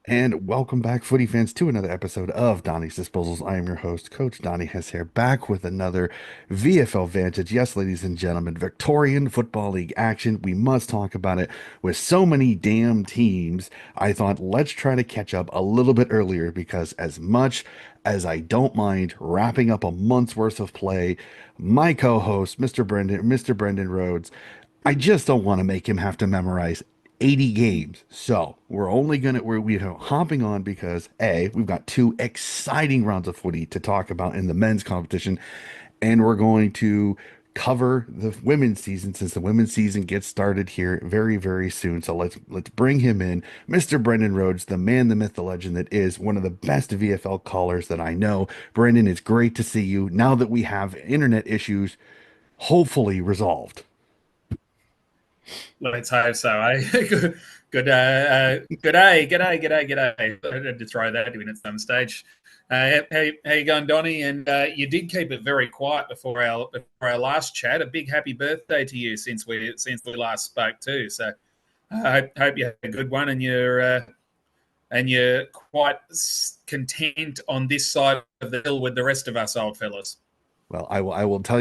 And welcome back, footy fans, to another episode of Donnie's Disposals. I am your host, Coach Donnie Hess here, back with another VFL Vantage. Yes, ladies and gentlemen, Victorian Football League action. We must talk about it with so many damn teams. I thought let's try to catch up a little bit earlier because, as much as I don't mind wrapping up a month's worth of play, my co-host, Mr. Brendan Rhodes, I just don't want to make him have to memorize 80 games. So we're hopping on because we've got two exciting rounds of footy to talk about in the men's competition, and we're going to cover the women's season since the women's season gets started here very, very soon. So let's bring him in, Mr. Brendan Rhodes, the man, the myth, the legend that is one of the best VFL callers that I know. Brendan, it's great to see you now that we have internet issues hopefully resolved. Let's hope so. Good day, I had to throw that in at some stage. How you going, Donny? And you did keep it very quiet before our last chat. A big happy birthday to you since we last spoke too. So I hope you had a good one, and you're quite content on this side of the hill with the rest of us old fellas. Well, I will tell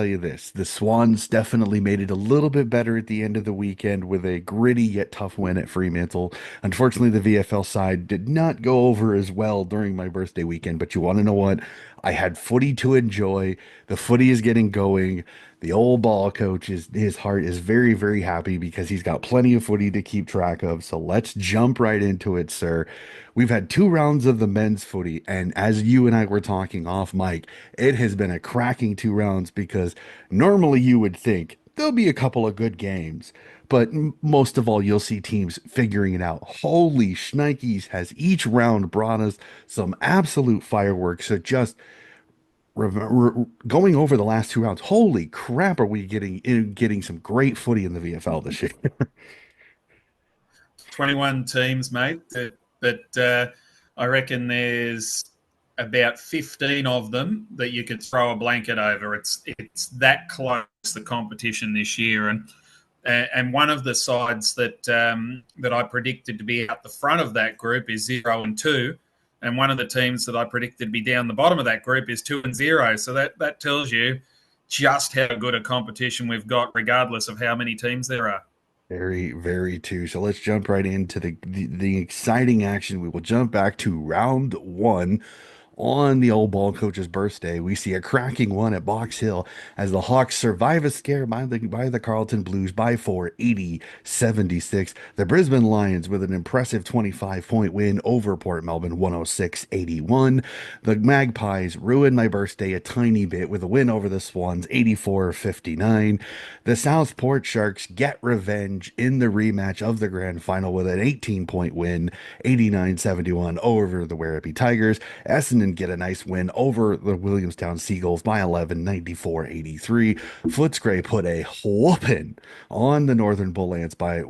you this. The Swans definitely made it a little bit better at the end of the weekend with a gritty yet tough win at Fremantle. Unfortunately, the VFL side did not go over as well during my birthday weekend, but you want to know what? I had footy to enjoy. The footy is getting going. The old ball coach his heart is very, very happy because he's got plenty of footy to keep track of. So let's jump right into it, sir. We've had two rounds of the men's footy, and as you and I were talking off mic, it has been a cracking two rounds because normally you would think there'll be a couple of good games, but most of all, you'll see teams figuring it out. Holy shnikes, has each round brought us some absolute fireworks. So just going over the last two rounds, holy crap, are we getting some great footy in the VFL this year? 21 teams, mate. But I reckon there's about 15 of them that you could throw a blanket over. It's that close, the competition this year, and one of the sides that I predicted to be out the front of that group is 0-2, and one of the teams that I predicted to be down the bottom of that group is 2-0. So that tells you just how good a competition we've got, regardless of how many teams there are. Very, very true. So let's jump right into the exciting action. We will jump back to round one. On the old ball coach's birthday, we see a cracking one at Box Hill as the Hawks survive a scare by the Carlton Blues by 4, 80-76. The Brisbane Lions with an impressive 25-point win over Port Melbourne 106-81. The Magpies ruined my birthday a tiny bit with a win over the Swans 84-59. The Southport Sharks get revenge in the rematch of the grand final with an 18-point win 89-71 over the Werribee Tigers. Essendon get a nice win over the Williamstown Seagulls by 11, 94-83. Footscray put a whooping on the Northern Bull Ants by a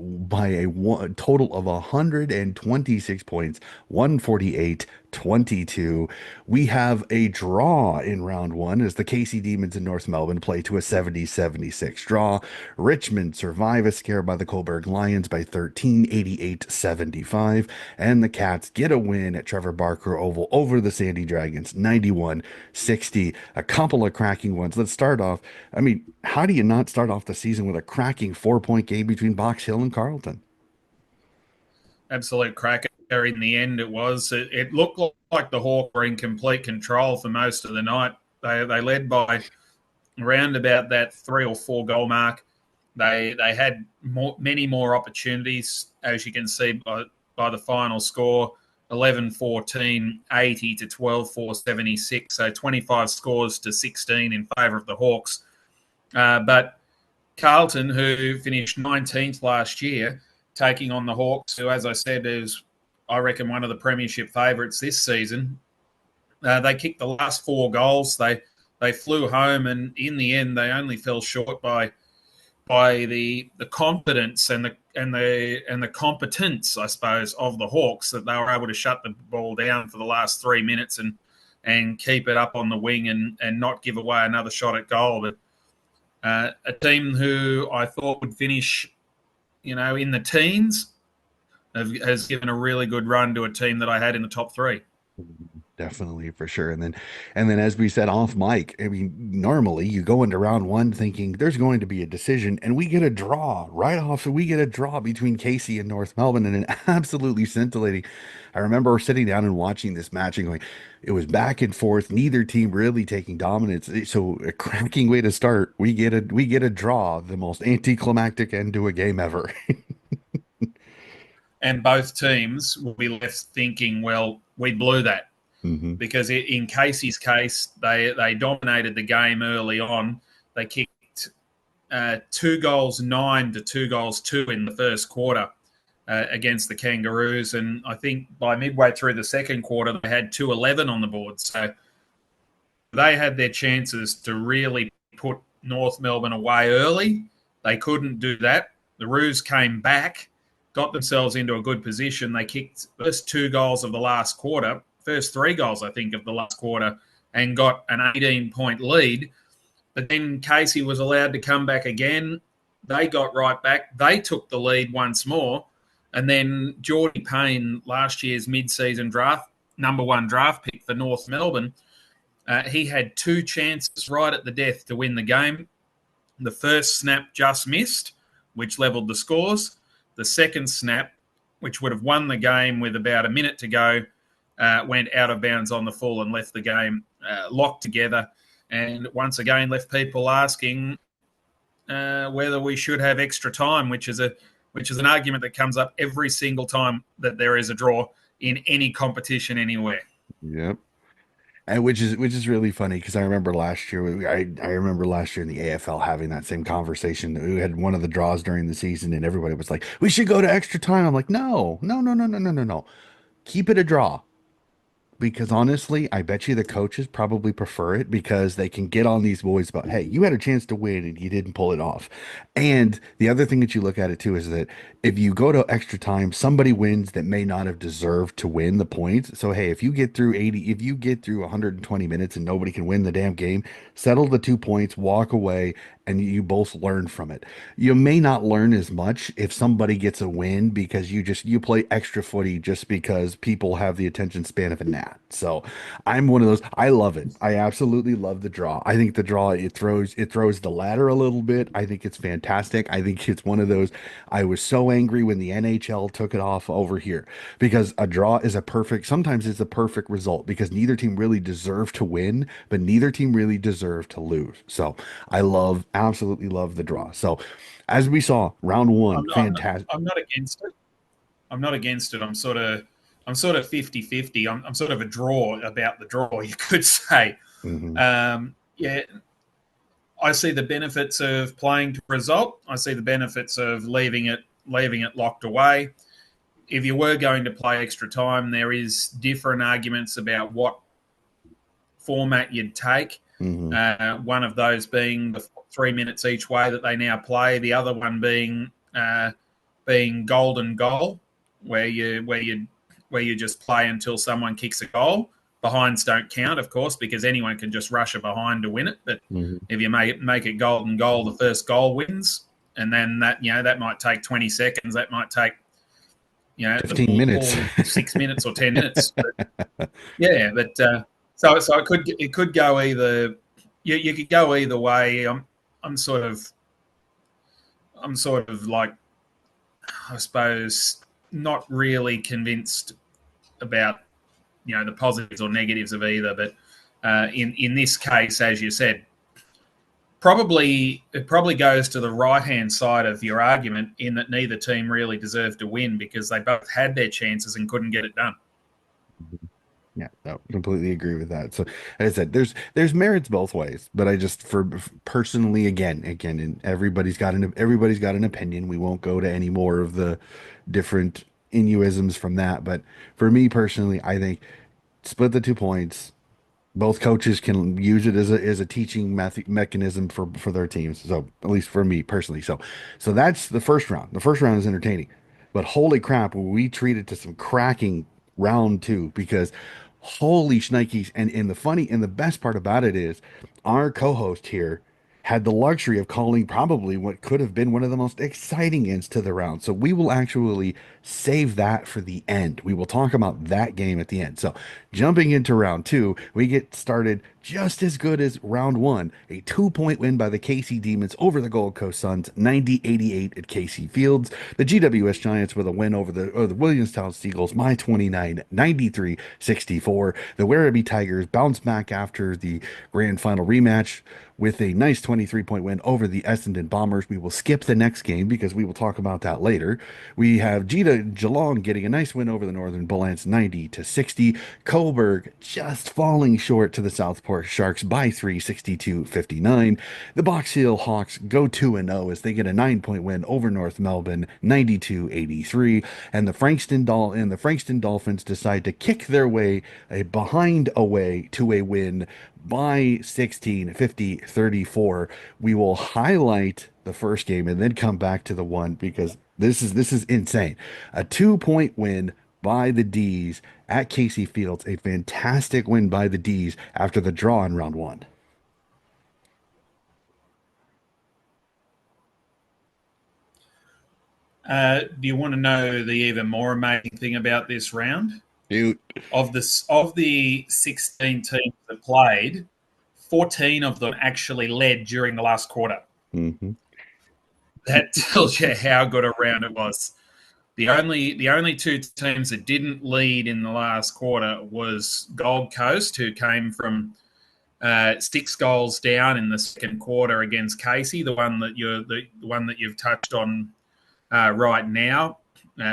total of 126 points, 148-22. We have a draw in round one as the KC Demons in North Melbourne play to a 70-76 draw. Richmond survive a scare by the Coburg Lions by 13, 88-75. And the Cats get a win at Trevor Barker Oval over the Sandy Dragons, 91-60. A couple of cracking ones. Let's start off. I mean, how do you not start off the season with a cracking 4-point game between Box Hill and Carlton? Absolute cracker in the end. It looked like the Hawks were in complete control for most of the night. They led by around about that 3 or 4 goal mark. They had many more opportunities, as you can see by the final score: 11-14, 80 to 12-4, 76. So 25 scores to 16 in favour of the Hawks. But Carlton, who finished 19th last year, taking on the Hawks, who, as I said, is, I reckon, one of the premiership favourites this season. They kicked the last 4 goals. They flew home, and in the end, they only fell short by the confidence and the competence, I suppose, of the Hawks, that they were able to shut the ball down for the last 3 minutes and keep it up on the wing and not give away another shot at goal. But a team who I thought would finish, in the teens, has given a really good run to a team that I had in the top three. Definitely for sure. And then as we said off mic, I mean, normally you go into round one thinking there's going to be a decision, and we get a draw right off. So we get a draw between Casey and North Melbourne, and an absolutely scintillating. I remember sitting down and watching this match and going, it was back and forth, neither team really taking dominance. So a cracking way to start. We get a draw, the most anticlimactic end to a game ever. And both teams will be left thinking, well, we blew that. Hmm. Because in Casey's case, they dominated the game early on. They kicked 2 goals 9 to 2 goals 2 in the first quarter against the Kangaroos, and I think by midway through the second quarter they had 2-11 on the board. So they had their chances to really put North Melbourne away early. They couldn't do that. The Roos came back, got themselves into a good position. They kicked the first 2 goals of the last quarter, first 3 goals, I think, of the last quarter, and got an 18-point lead. But then Casey was allowed to come back again. They got right back. They took the lead once more. And then Geordie Payne, last year's mid-season draft, number one draft pick for North Melbourne, he had 2 chances right at the death to win the game. The first snap just missed, which levelled the scores. The second snap, which would have won the game with about a minute to go, went out of bounds on the full and left the game locked together. And once again, left people asking whether we should have extra time, which is an argument that comes up every single time that there is a draw in any competition anywhere. Yep. And which is really funny because I remember last year I remember last year in the AFL having that same conversation. We had one of the draws during the season and everybody was like, "We should go to extra time." I'm like, "No, no, no, no, no, no, no, no. Keep it a draw." Because honestly, I bet you the coaches probably prefer it because they can get on these boys about, hey, you had a chance to win and you didn't pull it off. And the other thing that you look at it too is that if you go to extra time, somebody wins that may not have deserved to win the points. So hey, if you get through 80, if you get through 120 minutes and nobody can win the damn game, settle the 2 points, walk away, and you both learn from it. You may not learn as much if somebody gets a win because you play extra footy just because people have the attention span of a gnat. So I'm one of those. I love it. I absolutely love the draw. I think the draw it throws the ladder a little bit. I think it's fantastic. I think it's one of those. I was so angry when the NHL took it off over here because a draw is a perfect. Sometimes it's a perfect result because neither team really deserved to win, but neither team really deserved to lose. So absolutely love the draw. So as we saw, round one, I'm not, fantastic. I'm not against it. I'm not against it. I'm sort of 50-50. I'm sort of a draw about the draw, you could say. Hmm. Yeah, I see the benefits of playing to result. I see the benefits of leaving it locked away. If you were going to play extra time, there is different arguments about what format you'd take. Hmm. One of those being the 3 minutes each way that they now play. The other one being golden goal, where you just play until someone kicks a goal. Behinds don't count, of course, because anyone can just rush a behind to win it. But Hmm. if you make it golden goal, the first goal wins, and then that might take 20 seconds. That might take the 15 minutes. full 6 minutes or 10 minutes. But yeah, but so it could go either. You could go either way. I'm sort of I'm sort of like, I suppose, not really convinced about the positives or negatives of either. But in this case, as you said, it probably goes to the right hand side of your argument in that neither team really deserved to win because they both had their chances and couldn't get it done. Yeah, no, completely agree with that. So, as I said, there's merits both ways, but I just personally, again, and everybody's got an opinion. We won't go to any more of the different innuisms from that, but for me personally, I think split the 2 points. Both coaches can use it as a teaching mechanism for their teams. So at least for me personally. So that's the first round. The first round is entertaining, but holy crap, we treated to some cracking round two because holy shnikes. And the best part about it is our co-host here. had the luxury of calling probably what could have been one of the most exciting ends to the round. So we will actually save that for the end. We will talk about that game at the end. So jumping into round two, we get started just as good as round one. A 2-point win by the KC Demons over the Gold Coast Suns, 90-88 at KC Fields. The GWS Giants with a win over the Williamstown Seagulls, my 29, 93-64. The Werribee Tigers bounce back after the grand final rematch with a nice 23-point win over the Essendon Bombers. We will skip the next game because we will talk about that later. We have Geelong getting a nice win over the Northern Bullants, 90-60. Coburg just falling short to the Southport Sharks by 3, 62-59. The Box Hill Hawks go 2-0 as they get a 9-point win over North Melbourne, 92-83. And the Frankston Dolphins decide to kick their way behind away to a win by 16, 50, 34. We will highlight the first game and then come back to the one because this is insane. A 2-point win by the D's at Casey Fields, a fantastic win by the D's after the draw in round one. Do you want to know the even more amazing thing about this round? Dude. Of the 16 teams that played, 14 of them actually led during the last quarter. Mm-hmm. That tells you how good a round it was. The only two teams that didn't lead in the last quarter was Gold Coast, who came from 6 goals down in the second quarter against Casey, the one that you've touched on right now. One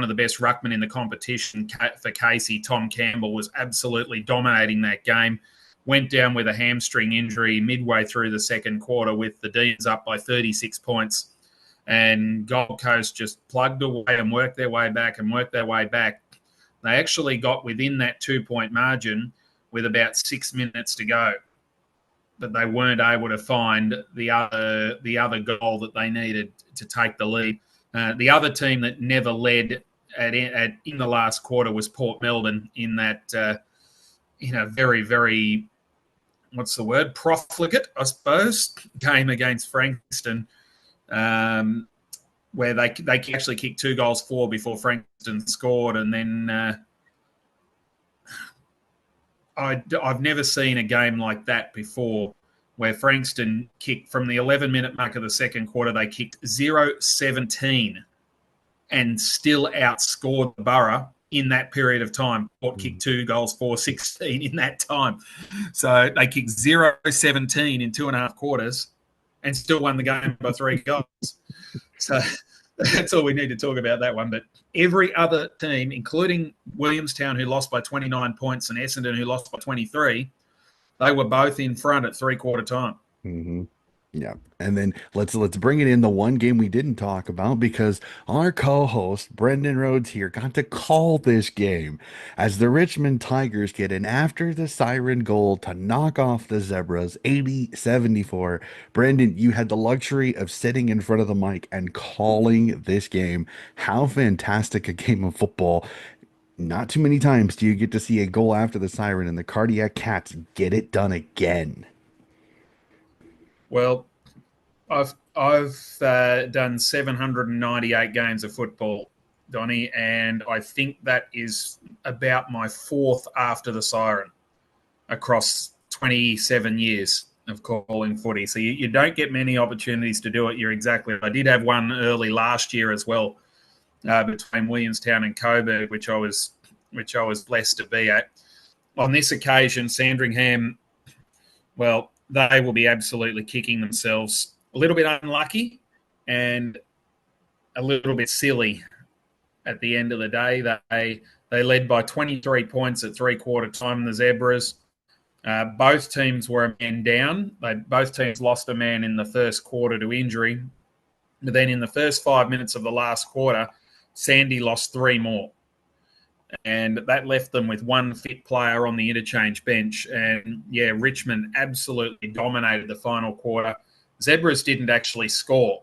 of the best ruckmen in the competition for Casey, Tom Campbell, was absolutely dominating that game. Went down with a hamstring injury midway through the second quarter with the Demons up by 36 points. And Gold Coast just plugged away and worked their way back and worked their way back. They actually got within that 2-point margin with about 6 minutes to go, but they weren't able to find the other goal that they needed to take the lead. The other team that never led in the last quarter was Port Melbourne in that very, very, what's the word, profligate, I suppose, game against Frankston, where they actually kicked 2 goals for before Frankston scored. And then I've never seen a game like that before, where Frankston kicked from the 11-minute mark of the second quarter, they kicked 0-17 and still outscored the Borough in that period of time. Port kicked 2 goals for 16 in that time. So they kicked 0-17 in 2.5 quarters and still won the game by 3 goals. So that's all we need to talk about that one. But every other team, including Williamstown, who lost by 29 points, and Essendon, who lost by 23, they were both in front at 3-quarter time. Mm-hmm. Yeah. And then let's bring it in the one game we didn't talk about because our co-host Brendan Rhodes here got to call this game as the Richmond Tigers get an after the siren goal to knock off the Zebras 80-74. Brendan, you had the luxury of sitting in front of the mic and calling this game. How fantastic a game of football. Not too many times do you get to see a goal after the siren and the Cardiac Cats get it done again. Well, I've done 798 games of football, Donny, and I think that is about my 4th after the siren across 27 years of calling footy. So you don't get many opportunities to do it. You're exactly right. I did have one early last year as well, between Williamstown and Coburg, which I was blessed to be at. On this occasion, Sandringham, well, they will be absolutely kicking themselves. A little bit unlucky and a little bit silly at the end of the day. They led by 23 points at 3-quarter time, the Zebras. Both teams were a man down. Both teams lost a man in the first quarter to injury. But then in the first 5 minutes of the last quarter, Sandy lost 3 more. And that left them with 1 fit player on the interchange bench. And, yeah, Richmond absolutely dominated the final quarter. Zebras didn't actually score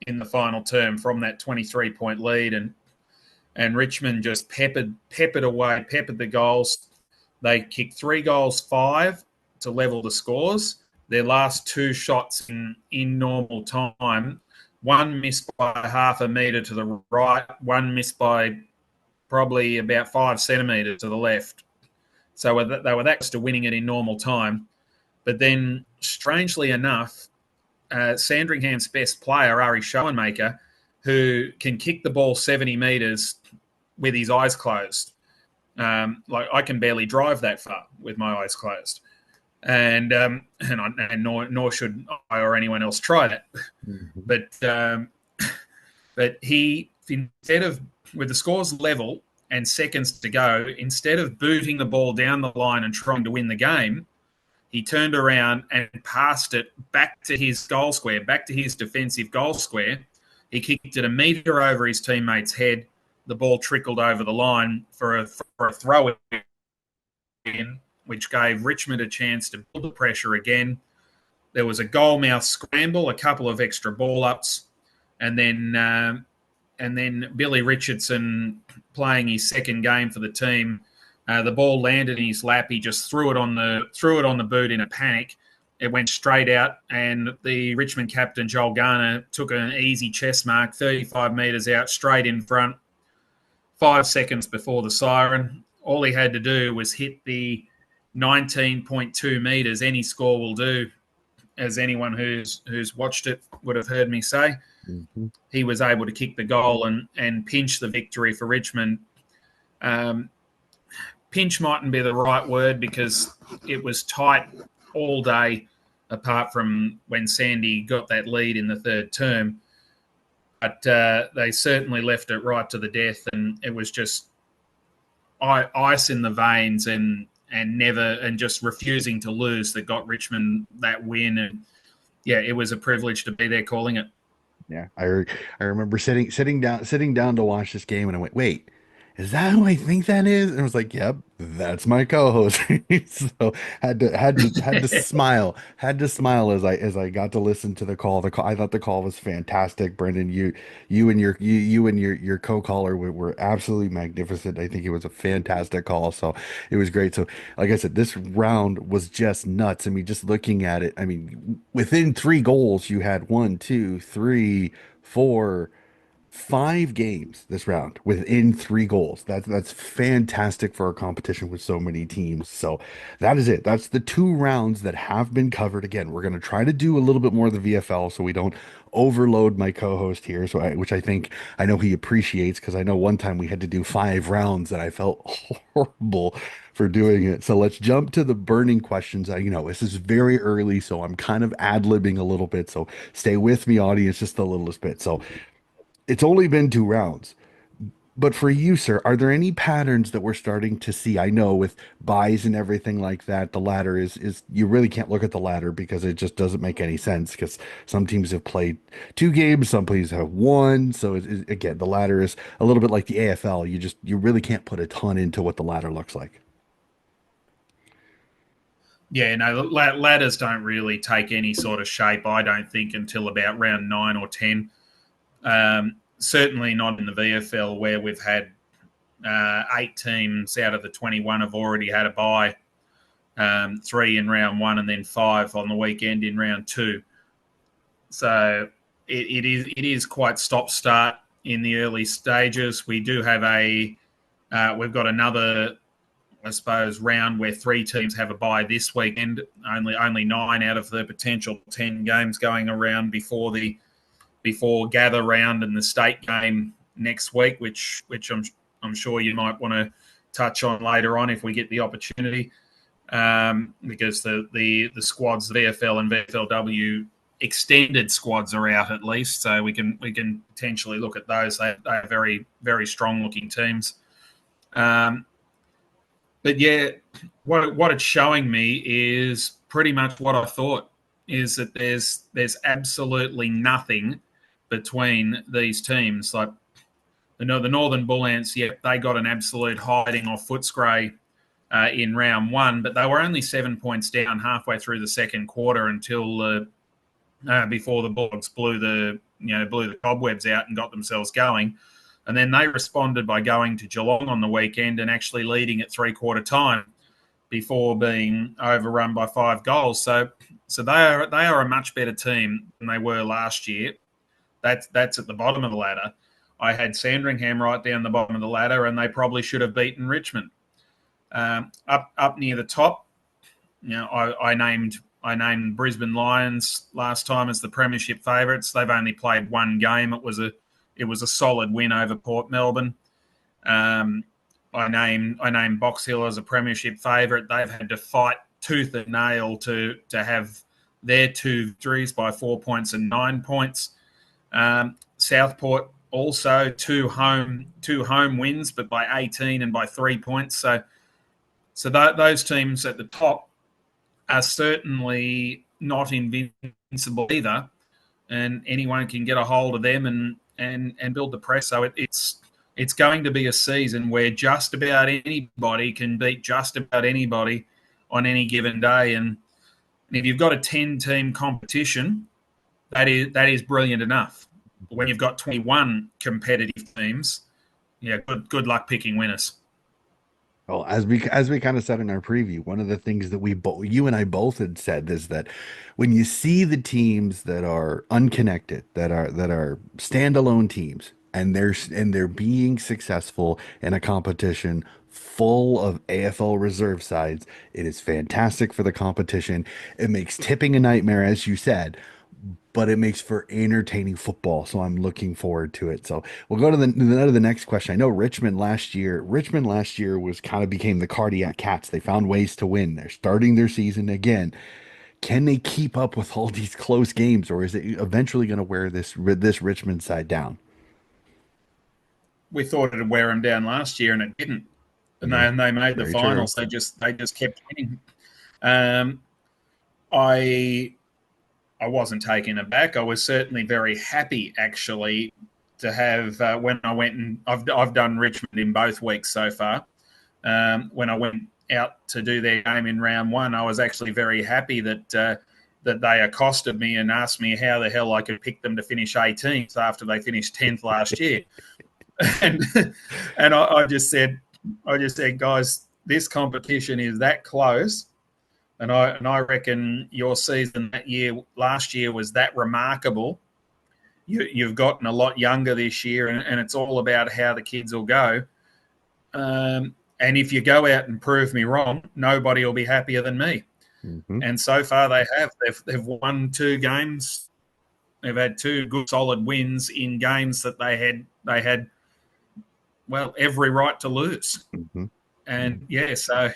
in the final term from that 23-point lead. And Richmond just peppered the goals. They kicked 3 goals, 5 to level the scores. their last two shots in normal time, one missed by half a metre to the right, one missed by probably about 5 centimetres to the left. So they were that close to winning it in normal time. But then, strangely enough, Sandringham's best player, Ari Schoenmaker, who can kick the ball 70 metres with his eyes closed. Like I can barely drive that far with my eyes closed, and nor should I or anyone else try that. Mhm. But he, instead of, with the scores level and seconds to go, instead of booting the ball down the line and trying to win the game, he turned around and passed it back to his goal square, back to his defensive goal square. He kicked it a metre over his teammate's head. The ball trickled over the line for a throw in, which gave Richmond a chance to build the pressure again. There was a goal mouth scramble, a couple of extra ball ups, and then Billy Richardson, playing his second game for the team, the ball landed in his lap. He just threw it on the boot in a panic. It went straight out, and the Richmond captain Joel Garner took an easy chest mark, 35 metres out, straight in front. 5 seconds before the siren, all he had to do was hit the 19.2 metres. Any score will do, as anyone who's watched it would have heard me say. Mhm. He was able to kick the goal and pinch the victory for Richmond. Pinch mightn't be the right word because it was tight all day, apart from when Sandy got that lead in the third term. But they certainly left it right to the death, and it was just ice in the veins and just refusing to lose that got Richmond that win. And yeah, it was a privilege to be there calling it. Yeah, I remember sitting down to watch this game, and I went, "Wait, is that who I think that is?" And I was like, "Yep, that's my co-host." So had to smile as I got to listen to the call. I thought the call was fantastic, Brendan. You and your co-caller were absolutely magnificent. I think it was a fantastic call. So it was great. So like I said, this round was just nuts. I mean, just looking at it, I mean, within three goals, you had one, two, three, four, five games this round within three goals. That's fantastic for a competition with so many teams. So that is it. That's the two rounds that have been covered. Again, we're going to try to do a little bit more of the VFL so we don't overload my co-host here. Which I think I know he appreciates because I know one time we had to do five rounds and I felt horrible for doing it. So let's jump to the burning questions. This is very early, so I'm kind of ad-libbing a little bit. So stay with me, audience, just the littlest bit. So it's only been two rounds. But for you, sir, are there any patterns that we're starting to see? I know with buys and everything like that, the ladder is you really can't look at the ladder because it just doesn't make any sense because some teams have played two games, some teams have one. So again, the ladder is a little bit like the AFL. You really can't put a ton into what the ladder looks like. Yeah, no, ladders don't really take any sort of shape, I don't think, until about round 9 or 10. Certainly not in the VFL, where we've had 8 teams out of the 21 have already had a bye, 3 in round 1 and then 5 on the weekend in round 2. So it is quite stop-start in the early stages. We do have we've got another, I suppose, round where 3 teams have a bye this weekend. Only 9 out of the potential 10 games going around before gather round and the state game next week, which I'm sure you might want to touch on later on if we get the opportunity, because the squads, the VFL and VFLW extended squads are out at least, so we can potentially look at those. They are very, very strong looking teams. But yeah, what it's showing me is pretty much what I thought, is that there's absolutely nothing between these teams. Like the Northern Bull Ants, yeah, they got an absolute hiding off Footscray in round 1, but they were only 7 points down halfway through the second quarter until before the Bulldogs blew the cobwebs out and got themselves going. And then they responded by going to Geelong on the weekend and actually leading at three-quarter time before being overrun by 5 goals. So So they are a much better team than they were last year. That's at the bottom of the ladder. I had Sandringham right down the bottom of the ladder, and they probably should have beaten Richmond. Up near the top, I named Brisbane Lions last time as the premiership favourites. They've only played one game. It was a solid win over Port Melbourne. Um, I named Box Hill as a premiership favourite. They've had to fight tooth and nail to have their two victories by 4 points and 9 points. Southport also two home wins, but by 18 and by 3 points. So those teams at the top are certainly not invincible either, and anyone can get a hold of them and build the press. So it's going to be a season where just about anybody can beat just about anybody on any given day. And if you've got a 10-team competition, that is brilliant enough. When you've got 21 competitive teams, yeah, good luck picking winners. Well, as we kind of said in our preview, one of the things that you and I both had said is that when you see the teams that are unconnected, that are standalone teams, and they're being successful in a competition full of AFL reserve sides, it is fantastic for the competition. It makes tipping a nightmare, as you said, but it makes for entertaining football. So I'm looking forward to it. So we'll go to the next question. I know Richmond last year was kind of became the cardiac cats. They found ways to win. They're starting their season again. Can they keep up with all these close games, or is it eventually going to wear this Richmond side down? We thought it'd wear them down last year, and it didn't. And Yeah, they made the very true. finals. They just kept winning. Um, I I wasn't taken aback. I was certainly very happy, actually, to have when I went and I've done Richmond in both weeks so far. When I went out to do their game in round one, I was actually very happy that they accosted me and asked me how the hell I could pick them to finish 18th after they finished 10th last year. and and I just said, guys, this competition is that close. And I reckon your season last year was that remarkable. You've gotten a lot younger this year, and it's all about how the kids will go. And if you go out and prove me wrong, nobody will be happier than me. Hmm. And so far they have. They've won 2 games. They've had 2 good solid wins in games that they had well every right to lose. Hmm. And yeah, so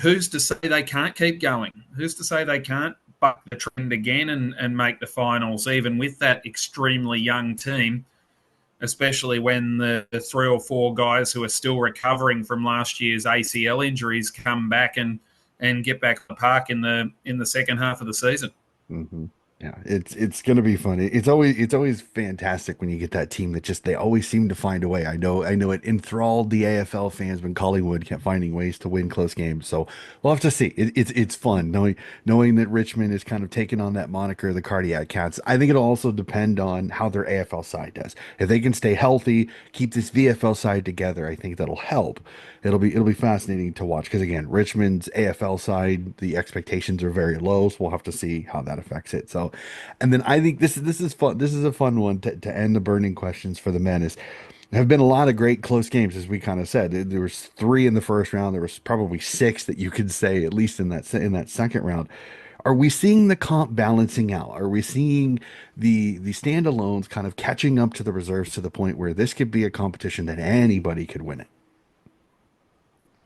who's to say they can't keep going? Who's to say they can't buck the trend again and make the finals, even with that extremely young team, especially when the 3 or 4 guys who are still recovering from last year's ACL injuries come back and get back to the park in the second half of the season. Hmm. Yeah, it's gonna be funny. It's always fantastic when you get that team that just they always seem to find a way. I know it enthralled the AFL fans when Collingwood kept finding ways to win close games. So we'll have to see. It's fun knowing that Richmond is kind of taking on that moniker, the Cardiac Cats. I think it'll also depend on how their AFL side does. If they can stay healthy, keep this VFL side together, I think that'll help. It'll be fascinating to watch because again, Richmond's AFL side, the expectations are very low, so we'll have to see how that affects it. So, and then I think this is fun. This is a fun one to end the burning questions for the men. Is there have been a lot of great close games, as we kind of said. There was 3 in the first round. There was probably 6 that you could say at least in that second round. Are we seeing the comp balancing out? Are we seeing the standalones kind of catching up to the reserves to the point where this could be a competition that anybody could win it?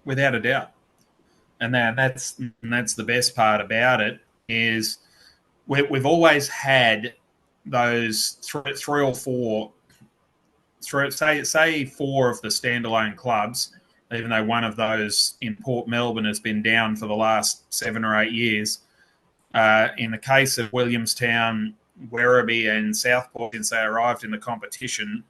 Without a doubt. And that's the best part about it is we've always had those three or four, say 4 of the standalone clubs, even though one of those in Port Melbourne has been down for the last 7 or 8 years. In the case of Williamstown, Werribee, and Southport, since they arrived in the competition,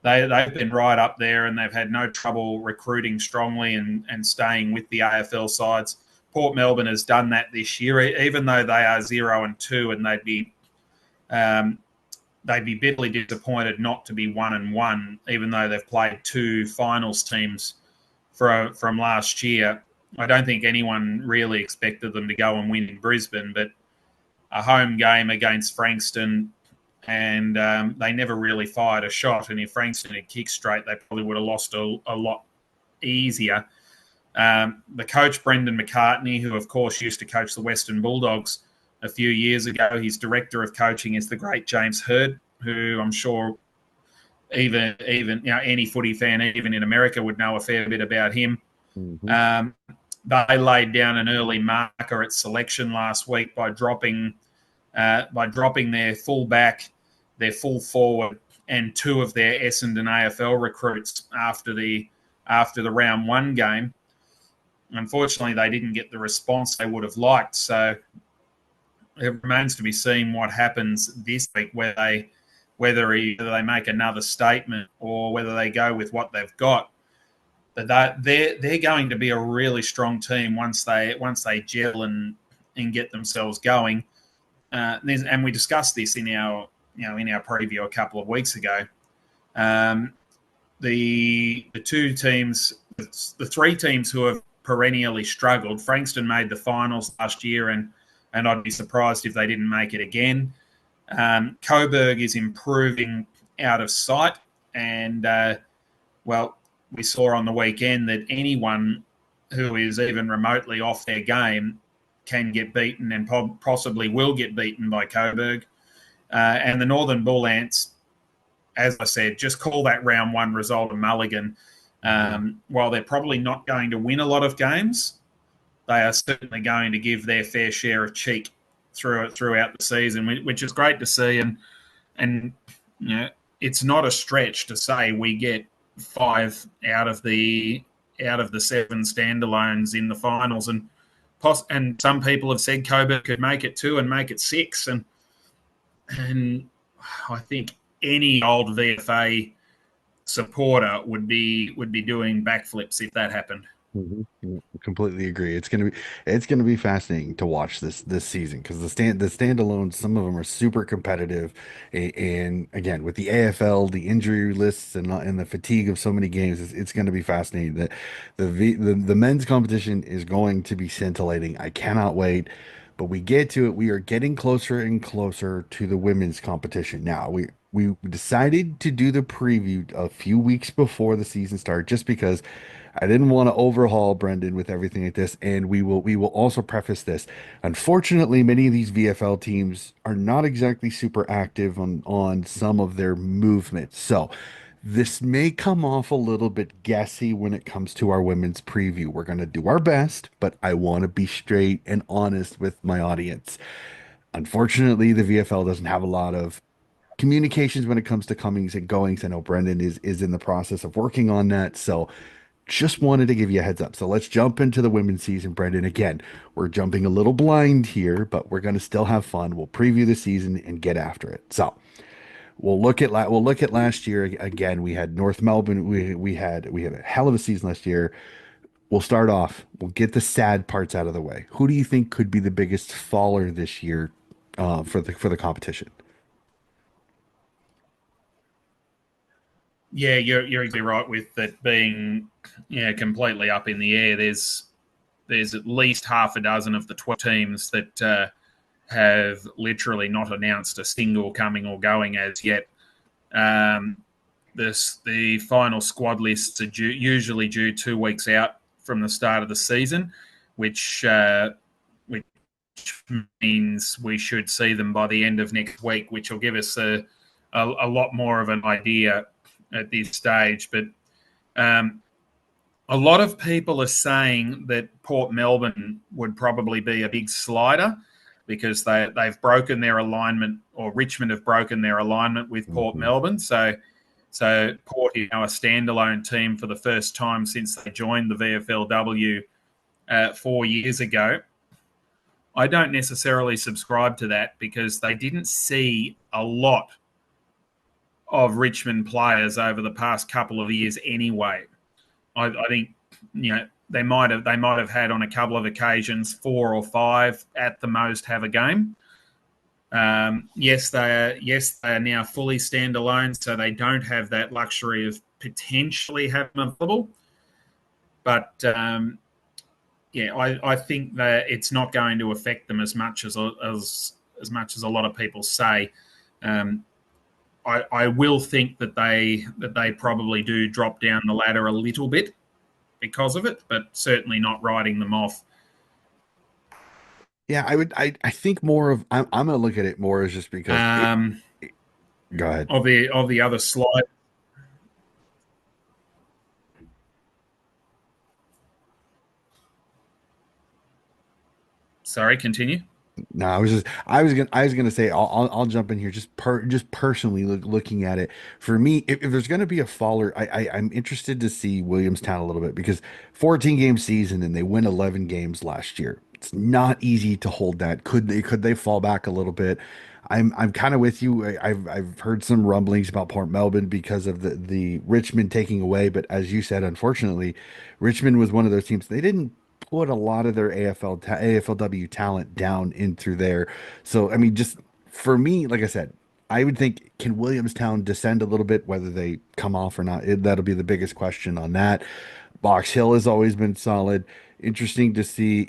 they've been right up there and they've had no trouble recruiting strongly and staying with the AFL sides. Port Melbourne has done that this year, even though they are 0-2, and um, they'd be bitterly disappointed not to be 1-1, even though they've played 2 finals teams from last year. I don't think anyone really expected them to go and win in Brisbane, but a home game against Frankston, and they never really fired a shot. And if Frankston had kicked straight, they probably would have lost a lot easier. The coach, Brendan McCartney, who of course used to coach the Western Bulldogs a few years ago, his director of coaching is the great James Hurd, who I'm sure even any footy fan, even in America, would know a fair bit about him. Mm-hmm. Um, they laid down an early marker at selection last week by dropping their full back, their full forward, and two of their Essendon AFL recruits after the round one game. Unfortunately, they didn't get the response they would have liked. So it remains to be seen what happens this week, whether they make another statement or whether they go with what they've got. But they're going to be a really strong team once they gel and get themselves going. And we discussed this in our preview a couple of weeks ago. The two teams, the three teams who have perennially struggled. Frankston made the finals last year, and I'd be surprised if they didn't make it again. Coburg is improving out of sight, and we saw on the weekend that anyone who is even remotely off their game can get beaten and possibly will get beaten by Coburg. And the Northern Bull Ants, as I said, just call that round one result a mulligan. While they're probably not going to win a lot of games, they are certainly going to give their fair share of cheek throughout the season, which is great to see. And it's not a stretch to say we get 5 out of the 7 standalones in the finals, and some people have said Coburg could make it 2 and make it 6, and I think any old VFA supporter would be doing backflips if that happened. Mm-hmm. Completely agree. It's gonna be fascinating to watch this season because the standalones, some of them are super competitive, and again with the AFL, the injury lists and the fatigue of so many games, it's going to be fascinating. That the men's competition is going to be scintillating. I cannot wait. But we get to it. We are getting closer and closer to the women's competition. Now we decided to do the preview a few weeks before the season started, just because I didn't want to overhaul Brendan with everything like this, and we will also preface this. Unfortunately, many of these VFL teams are not exactly super active on some of their movements. So this may come off a little bit guessy when it comes to our women's preview. We're going to do our best, but I want to be straight and honest with my audience. Unfortunately, the VFL doesn't have a lot of communications when it comes to comings and goings. I know Brendan is in the process of working on that. So just wanted to give you a heads up. So let's jump into the women's season, Brendan. Again, we're jumping a little blind here, but we're going to still have fun. We'll preview the season and get after it. So we'll look at last year again. We had North Melbourne. We had a hell of a season last year. We'll start off. We'll get the sad parts out of the way. Who do you think could be the biggest faller this year for the competition? Yeah, you're exactly right with it being completely up in the air. There's at least half a dozen of the 12 teams that have literally not announced a single coming or going as yet. Um, the final squad lists are usually due 2 weeks out from the start of the season, which means we should see them by the end of next week, which will give us a lot more of an idea at this stage. But a lot of people are saying that Port Melbourne would probably be a big slider because they've broken their alignment, or Richmond have broken their alignment with Port Mm-hmm. Melbourne. So Port is now a standalone team for the first time since they joined the VFLW 4 years ago. I don't necessarily subscribe to that because they didn't see a lot of Richmond players over the past couple of years anyway. I think they might have had on a couple of occasions 4 or 5 at the most have a game. Yes, they are now fully standalone, so they don't have that luxury of potentially having them available. But yeah, I think that it's not going to affect them as much as a lot of people say. Um, I will think that they probably do drop down the ladder a little bit because of it, but certainly not writing them off. Yeah, I think more of I'm gonna look at it more as just because Um, go ahead. of the other slide, sorry, continue. No, I was gonna say I'll jump in here just personally looking at it. For me, if there's gonna be a faller, I'm interested to see Williamstown a little bit because 14 game season and they win 11 games last year. It's not easy to hold that. Could they fall back a little bit? I'm kind of with you. I've heard some rumblings about Port Melbourne because of the Richmond taking away, but as you said, unfortunately, Richmond was one of those teams they didn't put a lot of their AFLW talent down into there. So, I mean, just for me, like I said, I would think can Williamstown descend a little bit, whether they come off or not? That'll be the biggest question on that. Box Hill has always been solid. Interesting to see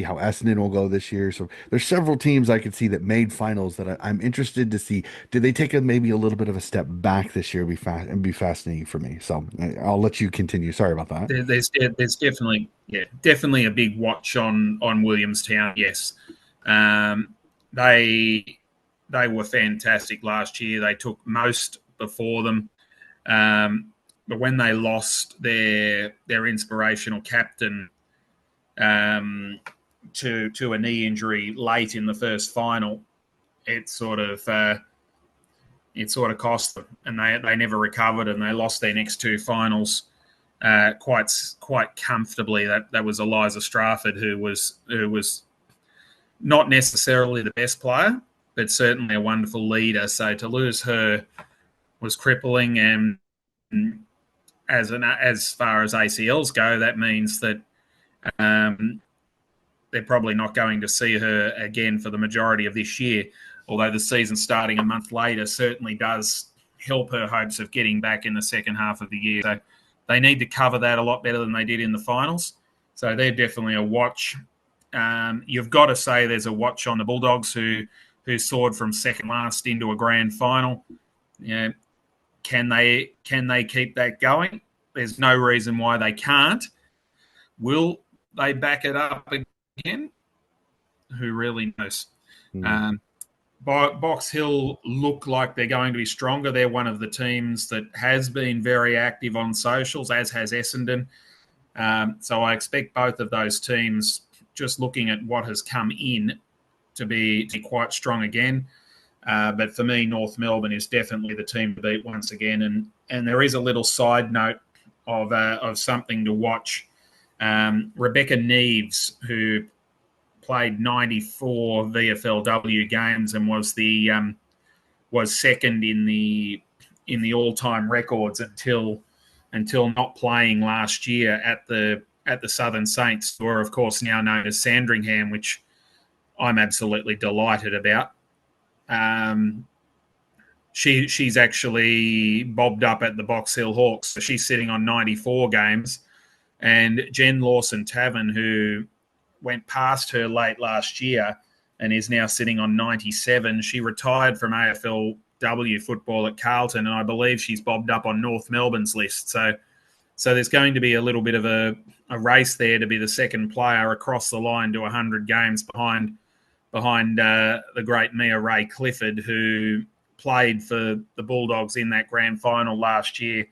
how Essendon will go this year. So there's several teams I could see that made finals that I'm interested to see. Did they take maybe a little bit of a step back this year? Be fascinating for me. So I'll let you continue. Sorry about that. There's definitely definitely a big watch on Williamstown. Yes, um, they they were fantastic last year. They took most before them, but when they lost their inspirational captain um, to a knee injury late in the first final, it sort of cost them, and they never recovered, and they lost their next two finals quite comfortably. That was Eliza Strafford, who was not necessarily the best player, but certainly a wonderful leader. So to lose her was crippling, and as far as ACLs go, that means that um, they're probably not going to see her again for the majority of this year. Although the season starting a month later certainly does help her hopes of getting back in the second half of the year. So they need to cover that a lot better than they did in the finals. So they're definitely a watch. You've got to say there's a watch on the Bulldogs who soared from second last into a grand final. You know, can they keep that going? There's no reason why they can't. Will they back it up again? Who really knows? Hmm. Um, Box Hill look like they're going to be stronger. They're one of the teams that has been very active on socials, as has Essendon. So I expect both of those teams, just looking at what has come in, to be quite strong again. But for me, North Melbourne is definitely the team to beat once again. And there is a little side note of something to watch. Rebecca Neves, who played 94 VFLW games and was second in the all time records until not playing last year at the Southern Saints, who are of course now known as Sandringham, which I'm absolutely delighted about. Um, she's actually bobbed up at the Box Hill Hawks. So she's sitting on 94 games. And Jen Lawson Tavern, who went past her late last year and is now sitting on 97, she retired from AFLW football at Carlton, and I believe she's bobbed up on North Melbourne's list. So there's going to be a little bit of a race there to be the second player across the line to 100 games behind the great Mia Ray Clifford, who played for the Bulldogs in that grand final last year,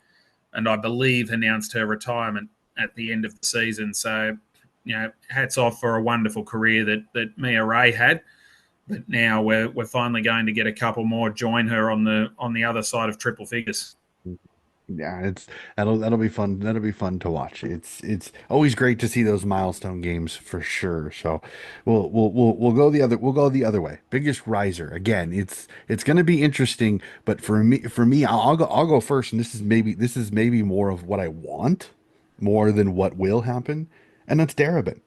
and I believe announced her retirement at the end of the season. So, hats off for a wonderful career that Mia Ray had. But now we're finally going to get a couple more join her on the other side of triple figures. Yeah, that'll be fun. That'll be fun to watch. It's always great to see those milestone games for sure. So we'll go the other way. Biggest riser again. It's going to be interesting, but for me I'll go first, and this is maybe more of what I want more than what will happen, and that's Darabin.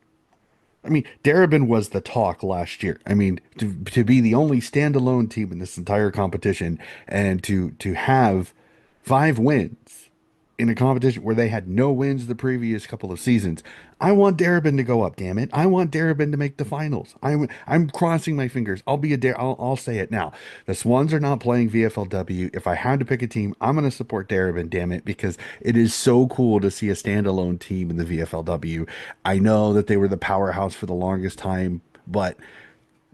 I mean, Darabin was the talk last year. I mean, to be the only standalone team in this entire competition and to have 5 wins in a competition where they had no wins the previous couple of seasons. I want Darabin to go up, damn it. I want Darabin to make the finals. I'm crossing my fingers. I'll say it now. The Swans are not playing VFLW. If I had to pick a team, I'm going to support Darabin, damn it, because it is so cool to see a standalone team in the VFLW. I know that they were the powerhouse for the longest time, but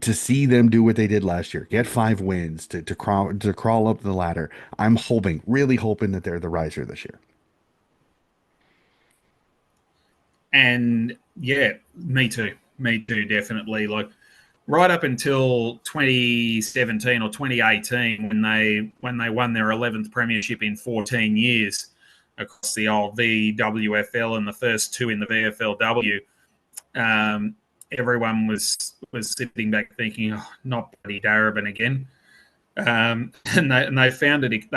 to see them do what they did last year, get 5 wins to crawl up the ladder, I'm hoping, really hoping that they're the riser this year. And yeah, me too. Me too, definitely. Like right up until 2017 or 2018 when they won their 11th premiership in 14 years across the old VWFL and the first two in the VFLW. Um, Everyone was sitting back thinking, oh, not bloody Darabin again. They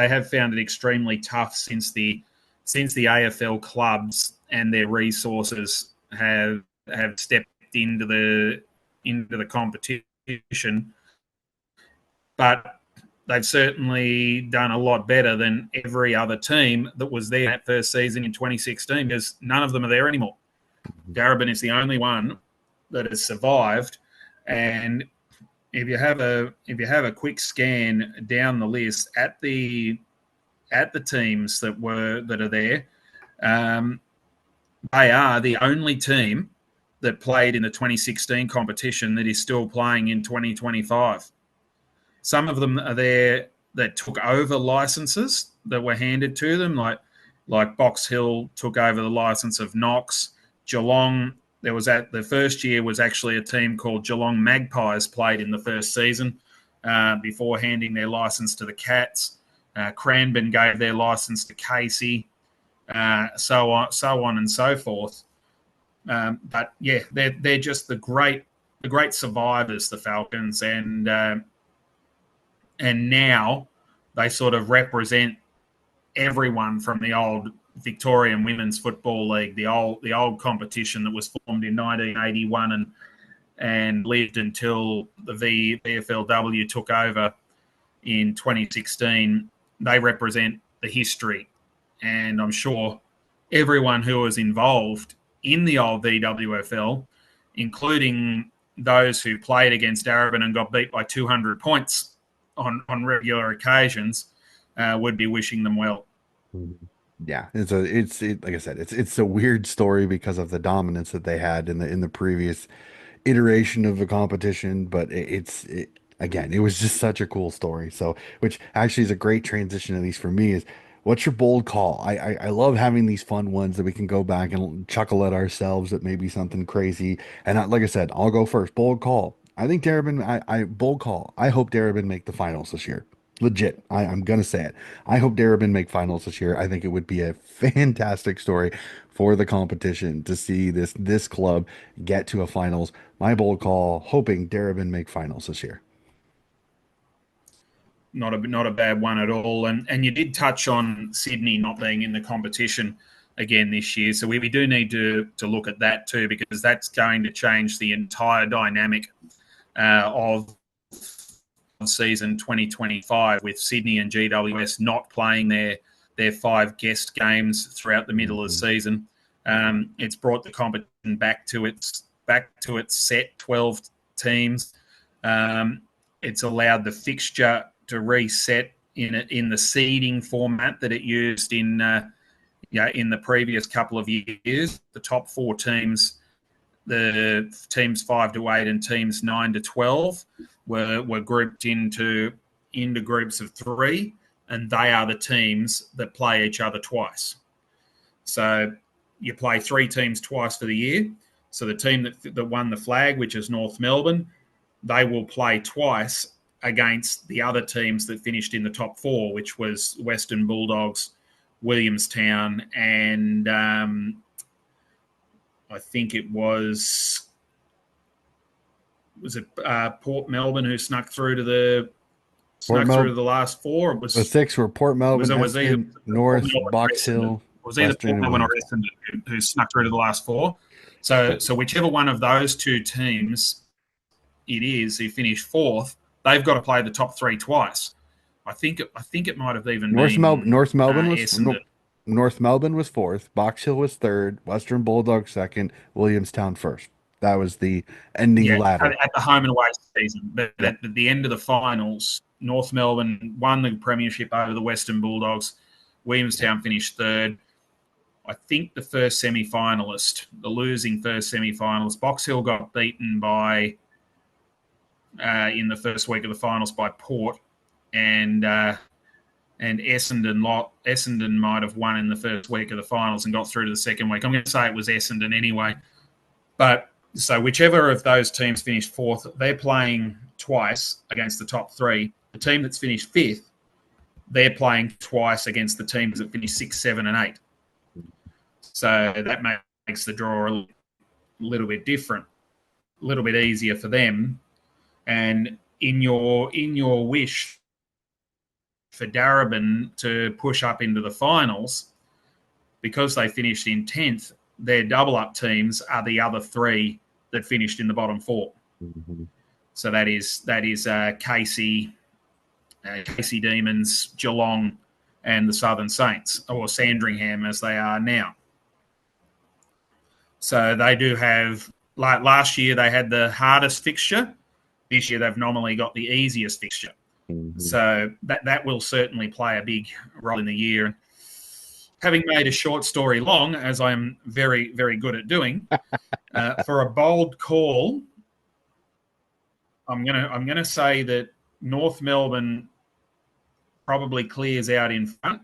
have found it extremely tough since the AFL clubs and their resources have stepped into the competition, but they've certainly done a lot better than every other team that was there that first season in 2016 because none of them are there anymore. Darabin is the only one that has survived, and if you have a quick scan down the list at the teams that are there, um, they are the only team that played in the 2016 competition that is still playing in 2025. Some of them are there that took over licenses that were handed to them, like Box Hill took over the license of Knox. Geelong, there was at the first year was actually a team called Geelong Magpies played in the first season before handing their license to the Cats. Cranbourne gave their license to Casey, so on and so forth. But yeah, they're just the great survivors, the Falcons, and now they sort of represent everyone from the old Victorian Women's Football League, the old competition that was formed in 1981 and lived until the VFLW took over in 2016. They represent the history, and I'm sure everyone who was involved in the old VWFL, including those who played against Darabin and got beat by 200 points on regular occasions, would be wishing them well. Mhm. Yeah, like I said, it's a weird story because of the dominance that they had in the previous iteration of the competition, but again, it was just such a cool story. So, which actually is a great transition, at least for me, is what's your bold call? I love having these fun ones that we can go back and chuckle at ourselves at maybe something crazy. And like I said, I'll go first. Bold call. I think Darabin, I bold call. I hope Darabin make the finals this year. Legit. I'm gonna say it. I hope Darabin make finals this year. I think it would be a fantastic story for the competition to see this club get to a finals. My bold call, hoping Darabin make finals this year. Not a bad one at all. And you did touch on Sydney not being in the competition again this year, so we do need to look at that too because that's going to change the entire dynamic of season 2025 with Sydney and GWS not playing their 5 guest games throughout the middle of the Mhm. season. It's brought the competition back to its set 12 teams. It's allowed the fixture to reset in the seeding format that it used in the previous couple of years. The top 4 teams, the teams 5 to 8 and teams 9 to 12, were grouped into groups of 3, and they are the teams that play each other twice. So you play 3 teams twice for the year. So the team that won the flag, which is North Melbourne, they will play twice against the other teams that finished in the top 4, which was Western Bulldogs, Williamstown, and I think it was it Port Melbourne who Port snuck through to Mel the last 4. It the was six were Port Melbourne, it was either Essendon, Port North, Melbourne or Box Essendon. Hill, It was either Western, Port and Melbourne or Williamstown. Essendon who snuck through to the last 4. So whichever one of those 2 teams it is who finished 4th, they've got to play the top 3 twice. I think it might have even been North Melbourne was no, Essendon. North Melbourne was fourth, Box Hill was third, Western Bulldogs second, Williamstown first. That was the ending Yeah, ladder. at the home and away season. But Yeah. at the end of the finals, North Melbourne won the premiership over the Western Bulldogs. Williamstown finished third. I think the first semi-finalist, the losing first semi-finalist, Box Hill got beaten by in the first week of the finals by Port, and Essendon might have won in the first week of the finals and got through to the second week. I'm going to say it was Essendon anyway. But so whichever of those teams finished fourth, they're playing twice against the top three. The team that's finished fifth, they're playing twice against the teams that finished 6, 7, and 8. So that makes the draw a little bit different, a little bit easier for them. And in your wish for Darebin to push up into the finals, because they finished in 10th, their double up teams are the other three that finished in the bottom four. Mm-hmm. So that is Casey Demons, Geelong, and the Southern Saints, or Sandringham as they are now. So they do have, like last year, they had the hardest fixture. This year, they've nominally got the easiest fixture. Mm-hmm. So that will certainly play a big role in the year. Having made a short story long, as I am very, very good at doing, for a bold call, I'm gonna say that North Melbourne probably clears out in front.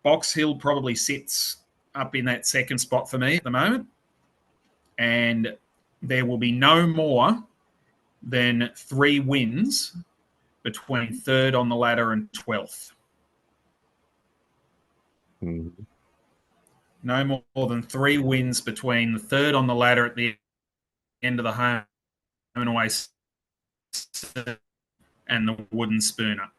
Box Hill probably sits up in that second spot for me at the moment, and there will be no more than 3 wins between third on the ladder and 12th. Mm-hmm. No more than 3 wins between the third on the ladder at the end of the home and away and the wooden spooner.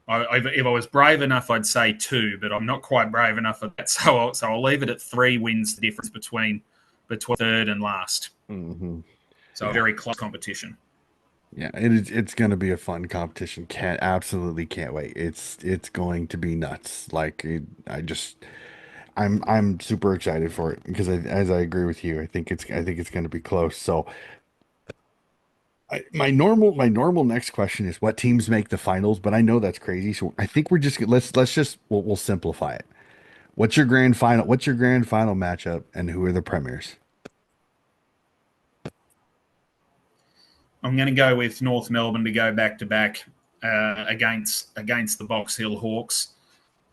If I was brave enough, I'd say 2, but I'm not quite brave enough for that. So I'll leave it at 3 wins, the difference between third and last. Mm-hmm. So a Yeah. very close competition. Yeah, it's going to be a fun competition. Absolutely can't wait. It's going to be nuts. I'm super excited for it because as I agree with you, I think it's going to be close. So my normal next question is what teams make the finals, but I know that's crazy. So I think we're just let's just we'll simplify it. What's your grand final? What's your grand final matchup, and who are the premiers? I'm going to go with North Melbourne to go back to back against the Box Hill Hawks.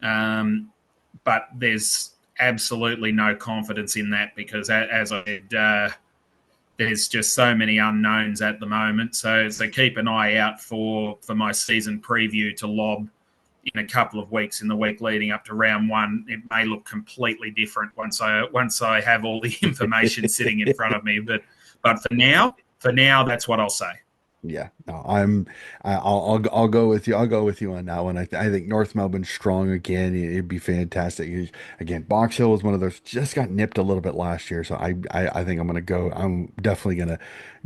But there's absolutely no confidence in that because, as I said, there's just so many unknowns at the moment. So keep an eye out for my season preview to lob in a couple of weeks in the week leading up to round 1. It may look completely different once I have all the information sitting in front of me. But for now, that's what I'll say. Yeah, no, I'll go with you. I'll go with you on that one. I think North Melbourne's strong again. It'd be fantastic. Again, Box Hill is one of those just got nipped a little bit last year, so I think I'm definitely gonna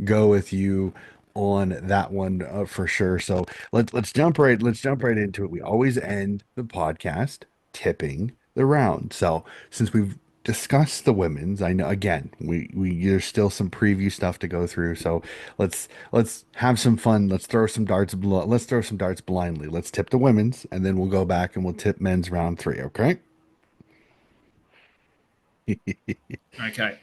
go with you on that one for sure. So let's jump right into it. We always end the podcast tipping the round. So since we've discuss the women's. I know again, we there's still some preview stuff to go through. So let's have some fun. Let's throw some darts blindly. Let's tip the women's and then we'll go back and we'll tip men's round 3, okay? Okay.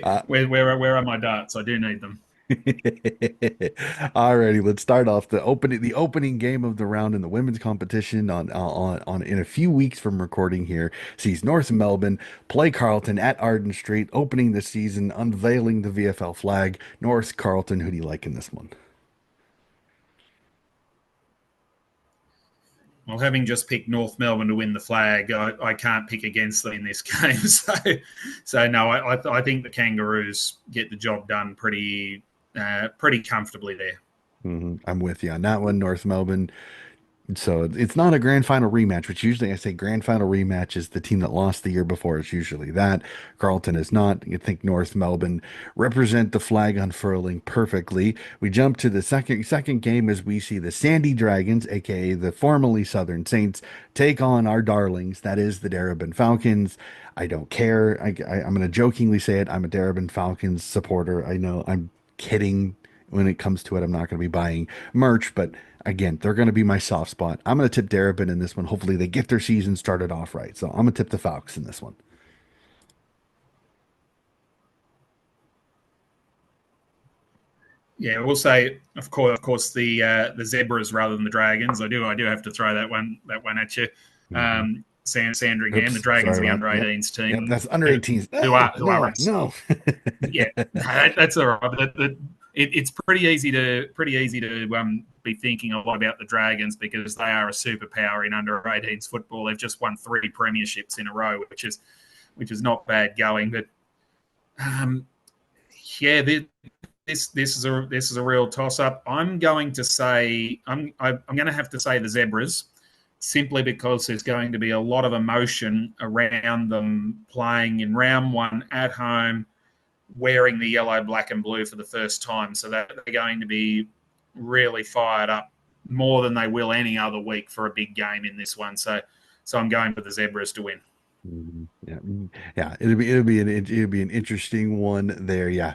uh, Where are my darts? I do need them. Alrighty, let's start off the opening game of the round in the women's competition on in a few weeks from recording here sees North Melbourne play Carlton at Arden Street, opening the season, unveiling the VFL flag. North Carlton, who do you like in this one? Well, having just picked North Melbourne to win the flag, I can't pick against them in this game. So no, I think the Kangaroos get the job done pretty comfortably there. I'm with you on that one. North Melbourne So it's not a grand final rematch, which usually I say grand final rematch is the team that lost the year before. It's usually that. Carlton is not. You think North Melbourne represent the flag unfurling perfectly. We jump to the second game as we see the Sandy Dragons, aka the formerly Southern Saints, take on our darlings. That is the Darebin Falcons. I don't care. I'm going to jokingly say it. I'm a Darebin Falcons supporter. I know I'm kidding when it comes to it. I'm not going to be buying merch, but again, they're going to be my soft spot. I'm going to tip Darabin in this one. Hopefully, they get their season started off right. So I'm going to tip the Falcons in this one. Yeah, we'll say, of course, the Zebras rather than the Dragons. I do have to throw that one at you. Mm-hmm. Sandringham, the Oops, Dragons sorry are the about. under Yep, 18s yep. team That's under 18s. who are No, race. no. Yeah, that's all right. It's pretty easy to be thinking a lot about the Dragons because they are a superpower in under 18s football. They've just won 3 premierships in a row, which is not bad going. But um, yeah, this is a real toss up. I'm going to say I'm going to have to say the Zebras simply because there's going to be a lot of emotion around them playing in round one at home, wearing the yellow, black, and blue for the first time. So that they're going to be really fired up more than they will any other week for a big game in this one. So I'm going for the Zebras to win. Mhm. Yeah, yeah. It'll be an interesting one there. Yeah,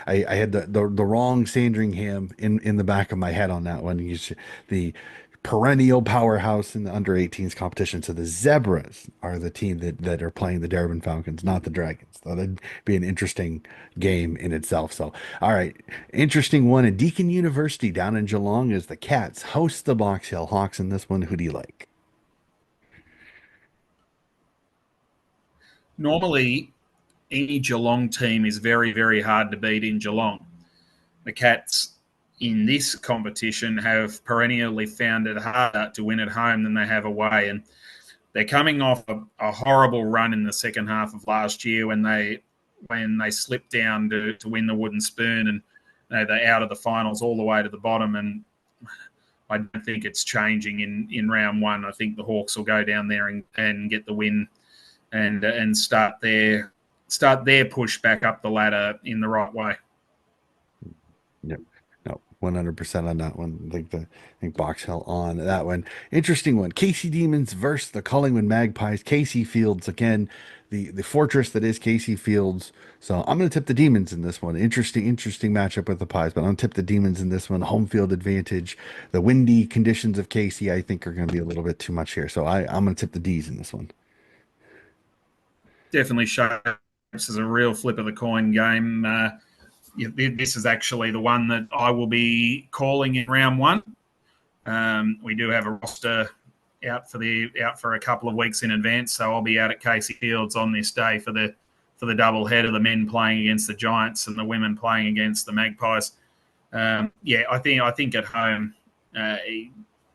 I had the wrong Sandringham in the back of my head on that one. He's the perennial powerhouse in the under 18s competition. So the Zebras are the team that are playing the Darwin Falcons, not the Dragons. So that'd be an interesting game in itself. So all right, interesting one. At Deakin University down in Geelong as the Cats host the Box Hill Hawks in this one. Who do you like? Normally, any Geelong team is very, very hard to beat in Geelong. The Cats in this competition have perennially found it harder to win at home than they have away. And they're coming off a horrible run in the second half of last year when they slipped down to win the wooden spoon and they're out of the finals all the way to the bottom. And I don't think it's changing in round one. I think the Hawks will go down there and get the win and start their push back up the ladder in the right way. Yep. No, 100% on that one. I think Box Hill on that one. Interesting one. Casey Demons versus the Collingwood Magpies. Casey Fields again, the fortress that is Casey Fields. So I'm going to tip the Demons in this one. Interesting matchup with the Pies, but I'm going to tip the Demons in this one. Home field advantage. The windy conditions of Casey, I think, are going to be a little bit too much here. So I'm going to tip the D's in this one. Definitely shapes as a real flip of the coin game. This is actually the one that I will be calling in round one. We do have a roster out for a couple of weeks in advance, so I'll be out at Casey Fields on this day for the double head of the men playing against the Giants and the women playing against the Magpies. Yeah, I think at home,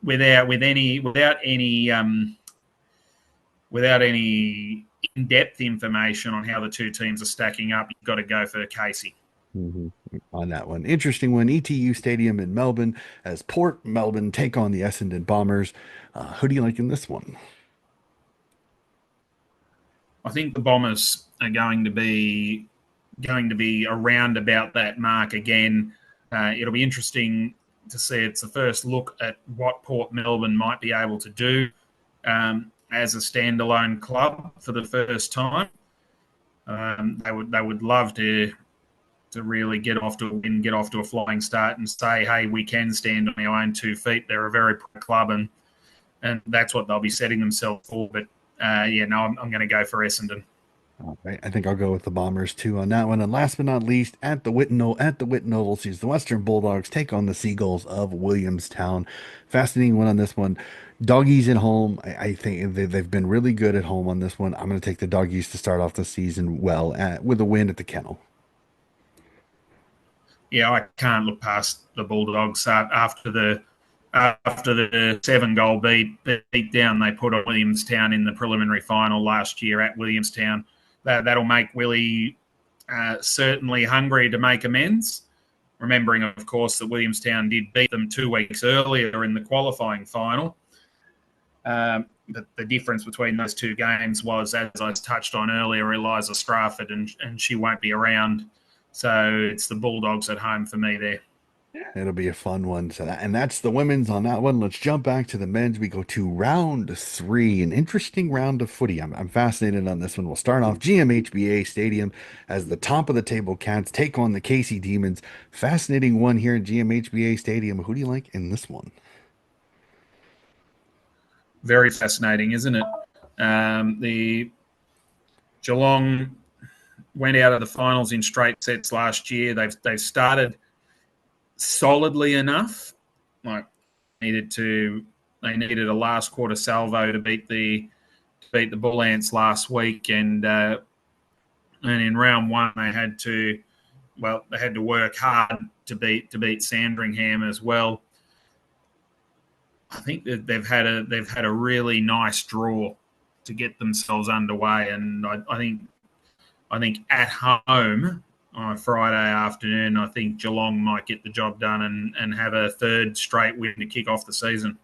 without any in-depth information on how the two teams are stacking up, you've got to go for Casey. Mhm. On that one. Interesting one. ETU Stadium in Melbourne as Port Melbourne take on the Essendon Bombers. Who do you like in this one? I think the Bombers are going to be around about that mark again. It'll be interesting to see. It's the first look at what Port Melbourne might be able to do as a standalone club for the first time. They would love to really get off to a win, get off to a flying start, and say, "Hey, we can stand on our own 2 feet." They're a very pro club, and that's what they'll be setting themselves for. But yeah, no, I'm going to go for Essendon. All right, I think I'll go with the Bombers too on that one. And last but not least, at the Whitten Oval, the Western Bulldogs take on the Seagulls of Williamstown. Fascinating one on this one. Doggies at home. I think they've been really good at home on this one. I'm going to take the Doggies to start off the season with a win at the Kennel. Yeah, I can't look past the Bulldogs after the 7 goal beat down they put on Williamstown in the preliminary final last year at Williamstown. That'll make Willie certainly hungry to make amends. Remembering, of course, that Williamstown did beat them 2 weeks earlier in the qualifying final. The difference between those two games was, as I touched on earlier, Eliza Strafford, and she won't be around. So it's the Bulldogs at home for me there. It'll be a fun one. And that's the women's on that one. Let's jump back to the men's. We go to round three, an interesting round of footy. I'm fascinated on this one. We'll start off GMHBA Stadium as the top of the table Cats take on the Casey Demons. Fascinating one here in GMHBA Stadium. Who do you like in this one? Very fascinating, isn't it? The Geelong went out of the finals in straight sets last year. They've started solidly enough. Like needed to, they needed a last quarter salvo to beat the Bull Ants last week, and in round one they had to work hard to beat Sandringham as well. I think that they've had a really nice draw to get themselves underway, and I think at home on a Friday afternoon, I think Geelong might get the job done and have a third straight win to kick off the season.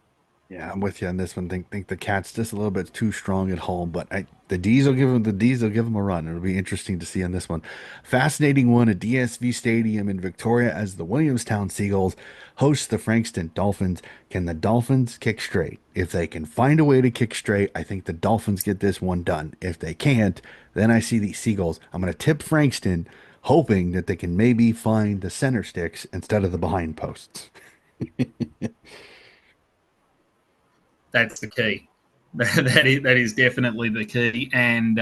Yeah, I'm with you on this one. Think the Cats just a little bit too strong at home, but the D's will give them a run. It'll be interesting to see on this one. Fascinating one at DSV Stadium in Victoria as the Williamstown Seagulls host the Frankston Dolphins. Can the Dolphins kick straight? If they can find a way to kick straight, I think the Dolphins get this one done. If they can't, then I see the Seagulls. I'm going to tip Frankston, hoping that they can maybe find the center sticks instead of the behind posts. That's the key. That is definitely the key. And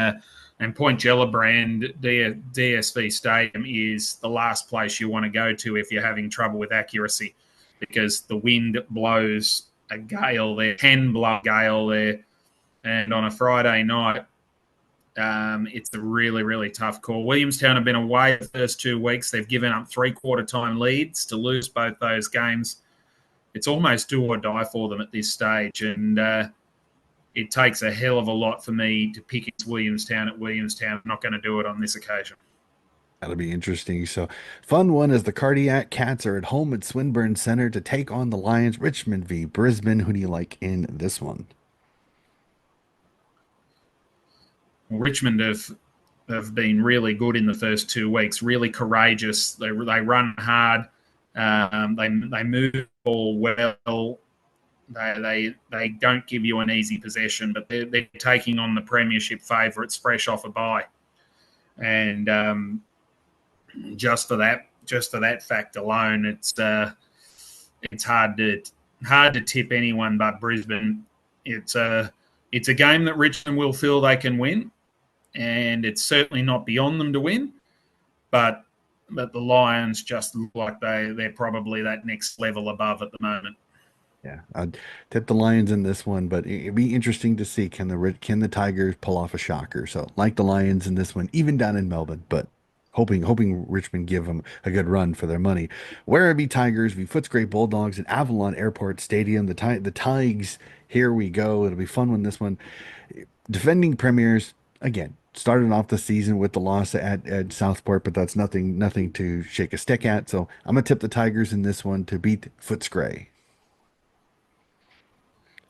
Point Gellibrand DSV Stadium is the last place you want to go to if you're having trouble with accuracy, because the wind blows a gale there, can blow a gale there, and on a Friday night, it's a really, really tough call. Williamstown have been away the first 2 weeks. They've given up 3/4 time leads. To lose both those games, it's almost do or die for them at this stage. And it takes a hell of a lot for me to pick against Williamstown at Williamstown. I'm not going to do it on this occasion. That'll be interesting. So, fun one as the Cardiac Cats are at home at Swinburne Center to take on the Lions. Richmond v Brisbane. Who do you like in this one? Richmond have been really good in the first 2 weeks, really courageous. They run hard. They move the ball well. They don't give you an easy possession, but they're taking on the premiership favourites fresh off a bye, and just for that fact alone, it's hard to tip anyone but Brisbane. It's a game that Richmond will feel they can win, and it's certainly not beyond them to win, but the Lions just look like they're probably that next level above at the moment. Yeah, I'd tip the Lions in this one, but it'd be interesting to see can the Tigers pull off a shocker. So like the Lions in this one, even down in Melbourne, but hoping Richmond give them a good run for their money. Werribee Tigers v Footscray Bulldogs at Avalon Airport Stadium. The Tigers, here we go. It'll be fun when this one. Defending premiers again. Started off the season with the loss at Southport, but that's nothing to shake a stick at. So I'm gonna tip the Tigers in this one to beat Footscray.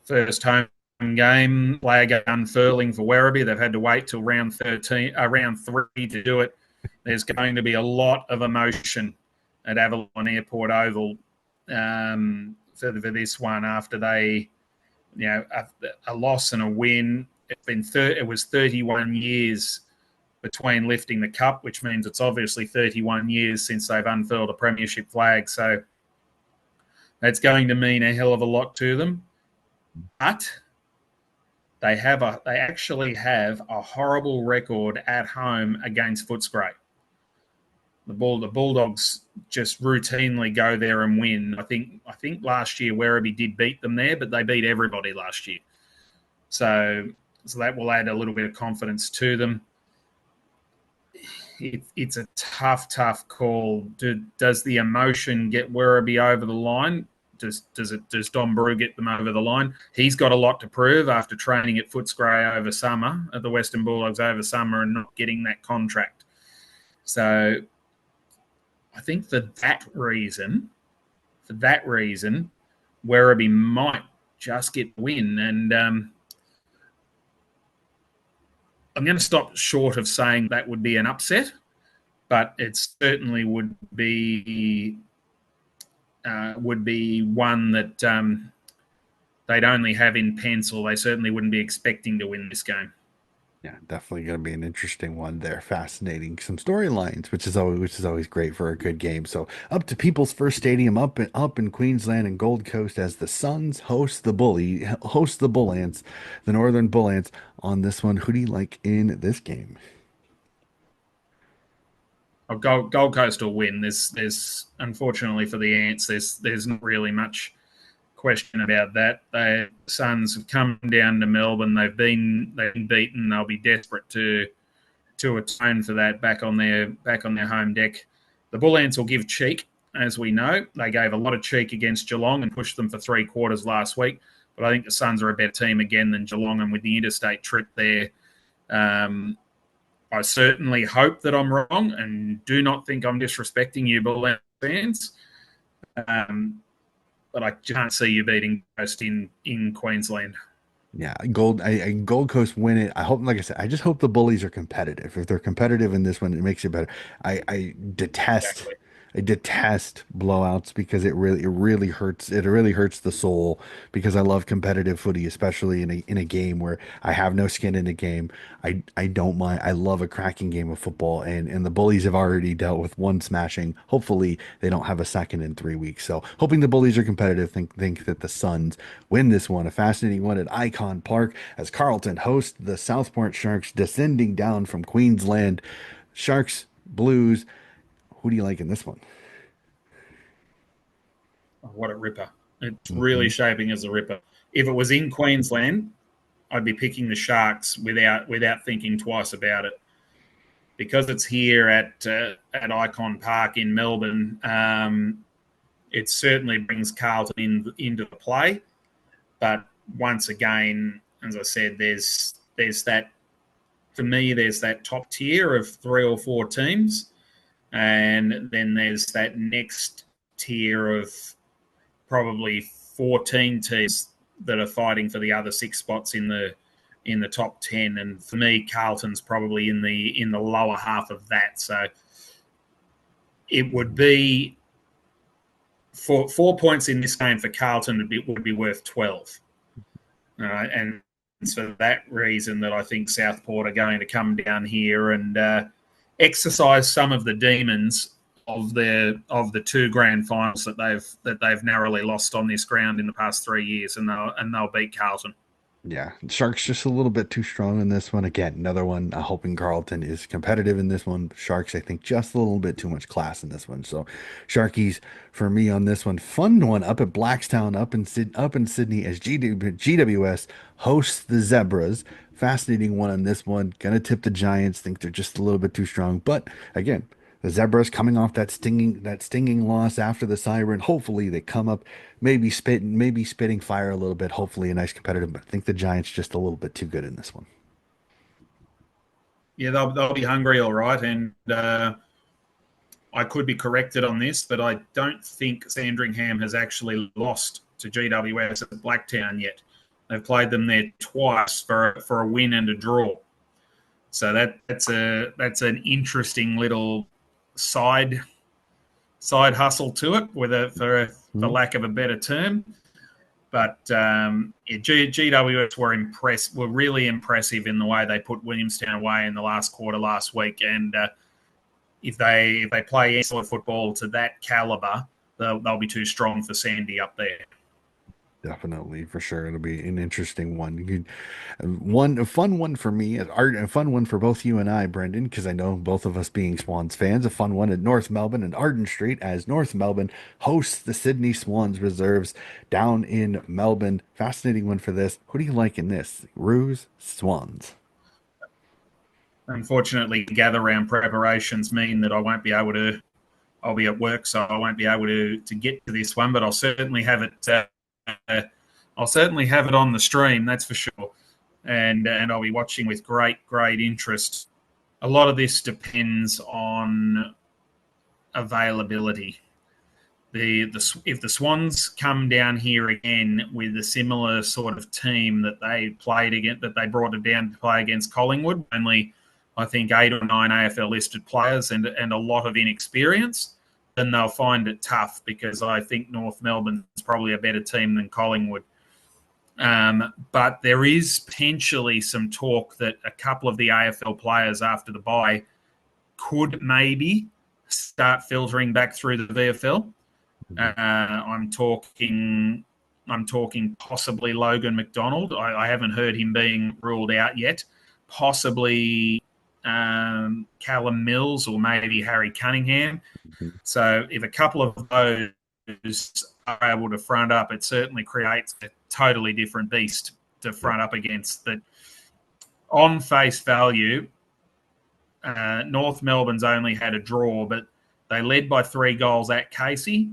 First home game, flag unfurling for Werribee. They've had to wait till round 3 to do it. There's going to be a lot of emotion at Avalon Airport Oval for this one after a loss and a win. It was 31 years between lifting the cup, which means it's obviously 31 years since they've unfurled a premiership flag. So that's going to mean a hell of a lot to them. But they actually have a horrible record at home against Footscray. The Bulldogs just routinely go there and win. I think last year Werribee did beat them there, but they beat everybody last year. So that will add a little bit of confidence to them. It's a tough call. Does the emotion get Werribee over the line? Does Dom Brew get them over the line? He's got a lot to prove after training at Footscray over summer, at the Western Bulldogs over summer, and not getting that contract. So I think for that reason, Werribee might just get the win. And I'm going to stop short of saying that would be an upset, but it certainly would be one that they'd only have in pencil. They certainly wouldn't be expecting to win this game. Yeah, definitely going to be an interesting one there. Fascinating, some storylines, which is always great for a good game. So up to People's First Stadium up in Queensland and Gold Coast as the Suns host the Bull Ants, the Northern Bull Ants on this one. Who do you like in this game? Gold Coast will win. There's unfortunately for the Ants, there's not really much question about that. The Suns have come down to Melbourne. They've been beaten. They'll be desperate to atone for that back on their home deck. The Bull Ants will give cheek, as we know. They gave a lot of cheek against Geelong and pushed them for 3 quarters last week. But I think the Suns are a better team again than Geelong, and with the interstate trip there, I certainly hope that I'm wrong and do not think I'm disrespecting you, Bull Ants fans. But I can't see you beating Coast in Queensland. Yeah, Gold Coast win it. I hope, like I said, I just hope the Bullies are competitive. If they're competitive in this one, it makes it better. I detest Exactly. I detest blowouts because it really hurts. It really hurts the soul because I love competitive footy, especially in a game where I have no skin in a game. I don't mind. I love a cracking game of football, and the Bullies have already dealt with one smashing. Hopefully, they don't have a second in 3 weeks. So, hoping the Bullies are competitive. Think that the Suns win this one. A fascinating one at Icon Park as Carlton host the Southport Sharks descending down from Queensland. Sharks, Blues. Who do you like in this one? Oh, what a ripper. It's really Hmm. shaping as a ripper. If it was in Queensland, I'd be picking the Sharks without thinking twice about it. Because it's here at Icon Park in Melbourne, it certainly brings Carlton into the play. But once again, as I said, there's that for me. There's that top tier of 3 or 4 teams, and then there's that next tier of probably 14 teams that are fighting for the other 6 spots in the top 10. And for me, Carlton's probably in the lower half of that. So it would be for 4 points in this game for Carlton would be worth 12. And it's for that reason that I think Southport are going to come down here and exercise some of the demons of the 2 grand finals that they've narrowly lost on this ground in the past 3 years, and they'll beat Carlton. Yeah, Sharks just a little bit too strong in this one. Again, another one. Hoping Carlton is competitive in this one. Sharks, I think, just a little bit too much class in this one. So, Sharkies for me on this one. Fun one up at Blackstown, up in Sydney as GWS hosts the Zebras. Fascinating one on this one. Gonna tip the Giants. Think they're just a little bit too strong, but again. The Zebras coming off that stinging loss after the siren. Hopefully they come up, maybe spitting fire a little bit. Hopefully a nice competitive. But I think the Giants just a little bit too good in this one. Yeah, they'll be hungry, all right, and I could be corrected on this, but I don't think Sandringham has actually lost to GWS at Blacktown yet. They've played them there twice for a win and a draw. So that's an interesting little side hustle to it, for Mhm. lack of a better term. But GWS were really impressive in the way they put Williamstown away in the last quarter last week, and if they play excellent football to that caliber, they'll be too strong for Sandy up there. Definitely, for sure, it'll be an interesting one. A fun one for me, a fun one for both you and I, Brendan, because I know both of us being Swans fans. A fun one at North Melbourne and Arden Street as North Melbourne hosts the Sydney Swans reserves down in Melbourne. Fascinating one for this. Who do you like in this? Roos, Swans. Unfortunately, gather round preparations mean that I won't be able to. I'll be at work, so I won't be able to get to this one. But I'll certainly have it. I'll certainly have it on the stream. That's for sure. And I'll be watching with great interest. A lot of this depends on availability. if the Swans come down here again with a similar sort of team that they played against, that they brought it down to play against Collingwood, only I think 8 or 9 AFL listed players and a lot of inexperience, then they'll find it tough because I think North Melbourne's probably a better team than Collingwood. But there is potentially some talk that a couple of the AFL players after the bye could maybe start filtering back through the VFL. Mhm. I'm talking possibly Logan McDonald. I haven't heard him being ruled out yet. Possibly Callum Mills or maybe Harry Cunningham. Mhm. So if a couple of those are able to front up, it certainly creates a totally different beast to Yep. front up against. That on face value, North Melbourne's only had a draw, but they led by 3 goals at Casey.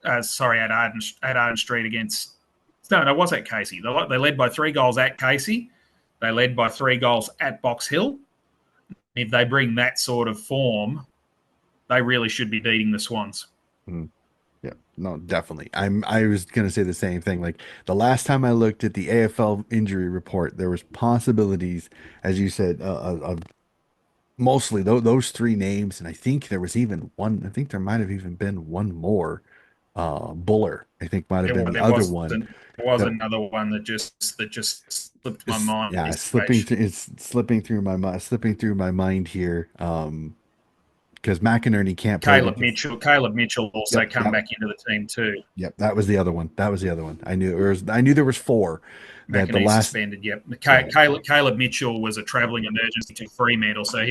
At Arden Street against. No, it was at Casey. They led by 3 goals at Casey. They led by 3 goals at Box Hill. If they bring that sort of form, they really should be beating the Swans. Mhm. Yeah, no, definitely. I was gonna say the same thing. Like the last time I looked at the AFL injury report, there was possibilities, as you said, of mostly those three names, and I think there was even one. I think there might have even been one more. Buller, I think, might have been the There other was one that another one that just slipped my is, mind yeah, this stage. it's slipping through my mind here. Because McInerney can't play because Caleb Mitchell also yep, come yep, back into the team too. yep. That was the other one. That was the other one. I knew there was four that the McInerney last suspended. Yep. yeah. Caleb Mitchell was a travelling emergency to Fremantle, so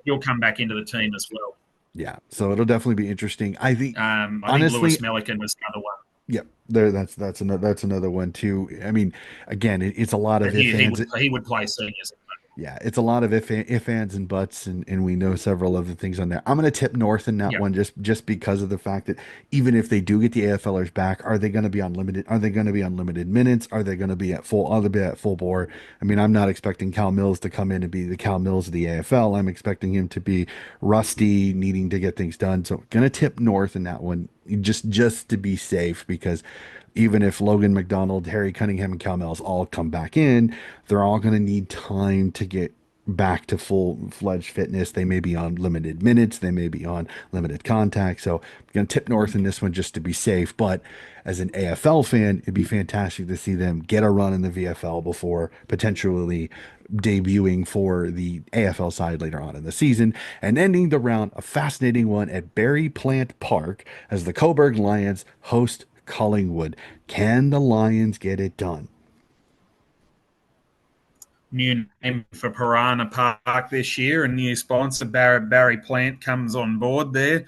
he'll come back into the team as well. Yeah, so it'll definitely be interesting. I think I think Lewis honestly, Melican was another one. yep, that's another one too. I mean, again, it's a lot of But if ands. he would play seniors. Yeah, it's a lot of if ands and buts, and we know several other things on there. I'm going to tip North in that Yep. one just because of the fact that even if they do get the AFLers back, are they going to be on limited? Are they going to be on limited minutes? Are they going to be at full? Are they be at full bore? I mean, I'm not expecting Cal Mills to come in and be the Cal Mills of the AFL. I'm expecting him to be rusty, needing to get things done. So, going to tip North in that one just to be safe because even if Logan McDonald, Harry Cunningham, and Cal Mills all come back in, they're all going to need time to get back to full-fledged fitness. They may be on limited minutes, they may be on limited contact. So I'm going to tip North in this one just to be safe. But as an AFL fan, it'd be fantastic to see them get a run in the VFL before potentially debuting for the AFL side later on in the season and ending the round, a fascinating one at Barry Plant Park as the Coburg Lions host Collingwood. Can the Lions get it done? New name for Piranha Park this year, and new sponsor Barry Plant comes on board there.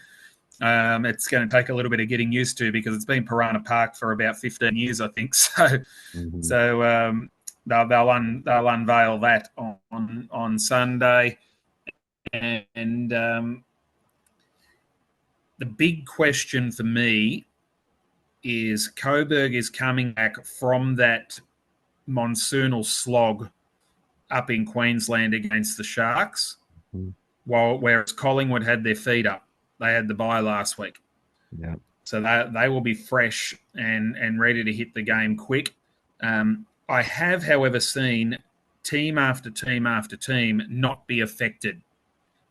It's going to take a little bit of getting used to because it's been Piranha Park for about 15 years, I think. Mhm. So they'll unveil that on Sunday, and the big question for me is Coburg is coming back from that monsoonal slog up in Queensland against the Sharks, Mhm. whereas Collingwood had their feet up. They had the bye last week. Yeah. So they will be fresh and ready to hit the game quick. I have, however, seen team after team after team not be affected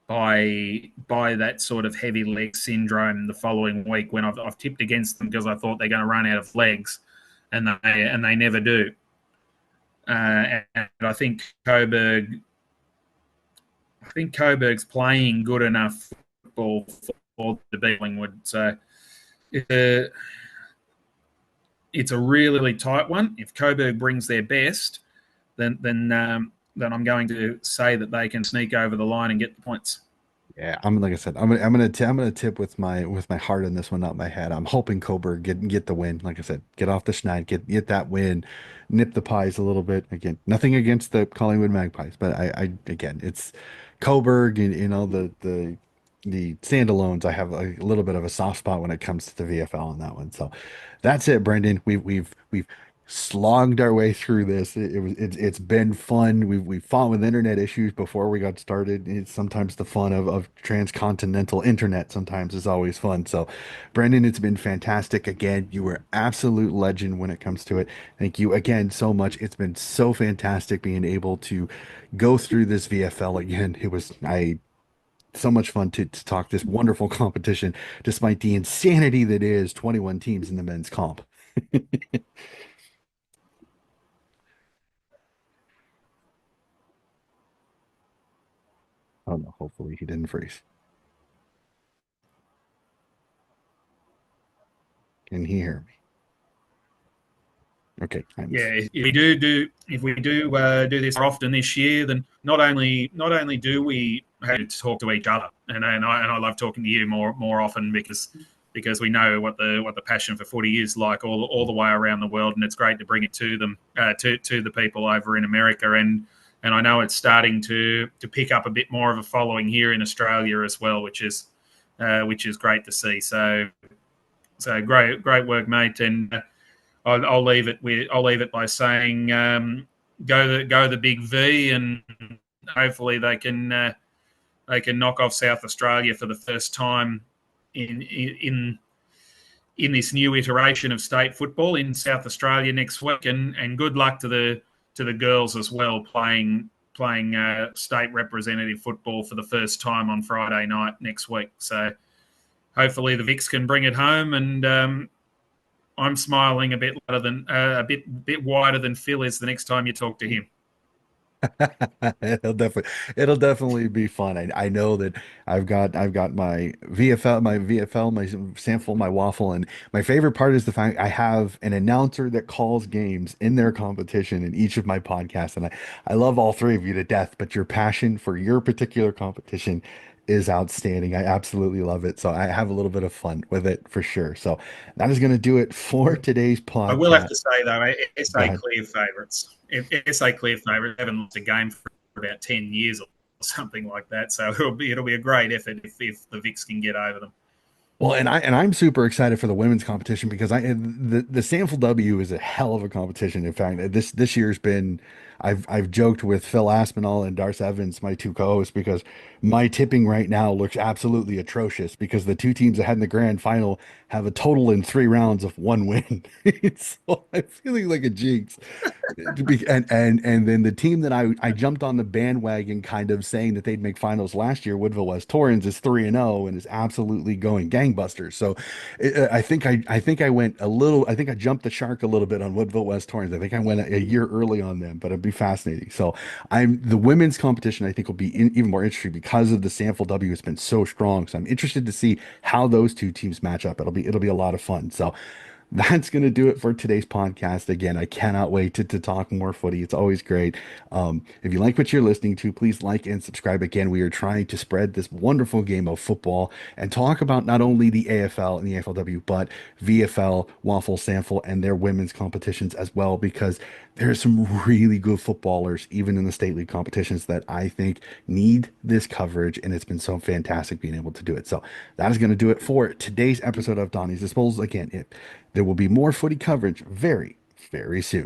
by that sort of heavy leg syndrome the following week when I've tipped against them because I thought they're going to run out of legs, and they never do. And I think Coburg's playing good enough football for the Collingwood. So uh, it's a really, really tight one. If Coburg brings their best, then I'm going to say that they can sneak over the line and get the points. Yeah, like I said, I'm gonna tip with my heart in this one, not my head. I'm hoping Coburg get the win. Like I said, get off the schneid, get that win, nip the pies a little bit. Again, nothing against the Collingwood Magpies, but I again, it's Coburg and all the standalones. I have a little bit of a soft spot when it comes to the VFL on that one. So that's it, Brendan. We've slogged our way through this. It's been fun. We fought with internet issues before we got started. It's sometimes the fun of transcontinental internet sometimes is always fun. So, Brendan, it's been fantastic. Again, you were absolute legend when it comes to it. Thank you again so much. It's been so fantastic being able to go through this VFL again. It was I so much fun to talk this wonderful competition, despite the insanity that is 21 teams in the men's comp. Oh no, hopefully he didn't freeze. Can he hear me? Okay, Yeah, if we do do this often this year, then not only do we have to talk to each other, and I love talking to you more often because we know what the passion for footy is like all the way around the world, and it's great to bring it to them to the people over in America, and I know it's starting to pick up a bit more of a following here in Australia as well, which is great to see. So great work, mate, and I'll leave it by saying go the big V, and hopefully they can knock off South Australia for the first time in this new iteration of state football in South Australia next week, and good luck to the girls as well playing state representative football for the first time on Friday night next week. So hopefully the Vics can bring it home, and I'm smiling a bit wider than a bit wider than Phil is the next time you talk to him. It'll definitely be fun. I know that I've got my VFL, my sample, my waffle, and my favorite part is the fact I have an announcer that calls games in their competition in each of my podcasts, and I love all three of you to death. But your passion for your particular competition is outstanding. I absolutely love it. So I have a little bit of fun with it for sure. So that is going to do it for today's I will have podcast. to say though, Go SA ahead. clear favourites. SA clear favourites haven't lost a game for about 10 years or something like that. So it'll be a great effort if the Vics can get over them. Well, and I'm super excited for the women's competition because the Samfel W is a hell of a competition. In fact, this year's been I've joked with Phil Aspinall and Darce Evans, my two co-hosts, because my tipping right now looks absolutely atrocious because the two teams that had in the grand final have a total in 3 rounds of one win. So I'm feeling like a jinx. And then the team that I jumped on the bandwagon kind of saying that they'd make finals last year, Woodville West Torrens is 3-0 and is absolutely going gangbusters. So I think I went a little I think I jumped the shark a little bit on Woodville West Torrens. I think I went a year early on them, but it'd be fascinating. So I'm the women's competition I think will be even more interesting because of the Samfel W has been so strong. So I'm interested to see how those two teams match up. It'll be a lot of fun. So that's going to do it for today's podcast. Again, I cannot wait to talk more footy. It's always great. If you like what you're listening to, please like and subscribe. Again, we are trying to spread this wonderful game of football and talk about not only the AFL and the AFLW, but VFL, Waffle, Samfel, and their women's competitions as well, because there's some really good footballers, even in the state league competitions, that I think need this coverage. And it's been so fantastic being able to do it. So that is going to do it for today's episode of Donnie's Disposals. Again, there will be more footy coverage very, very soon.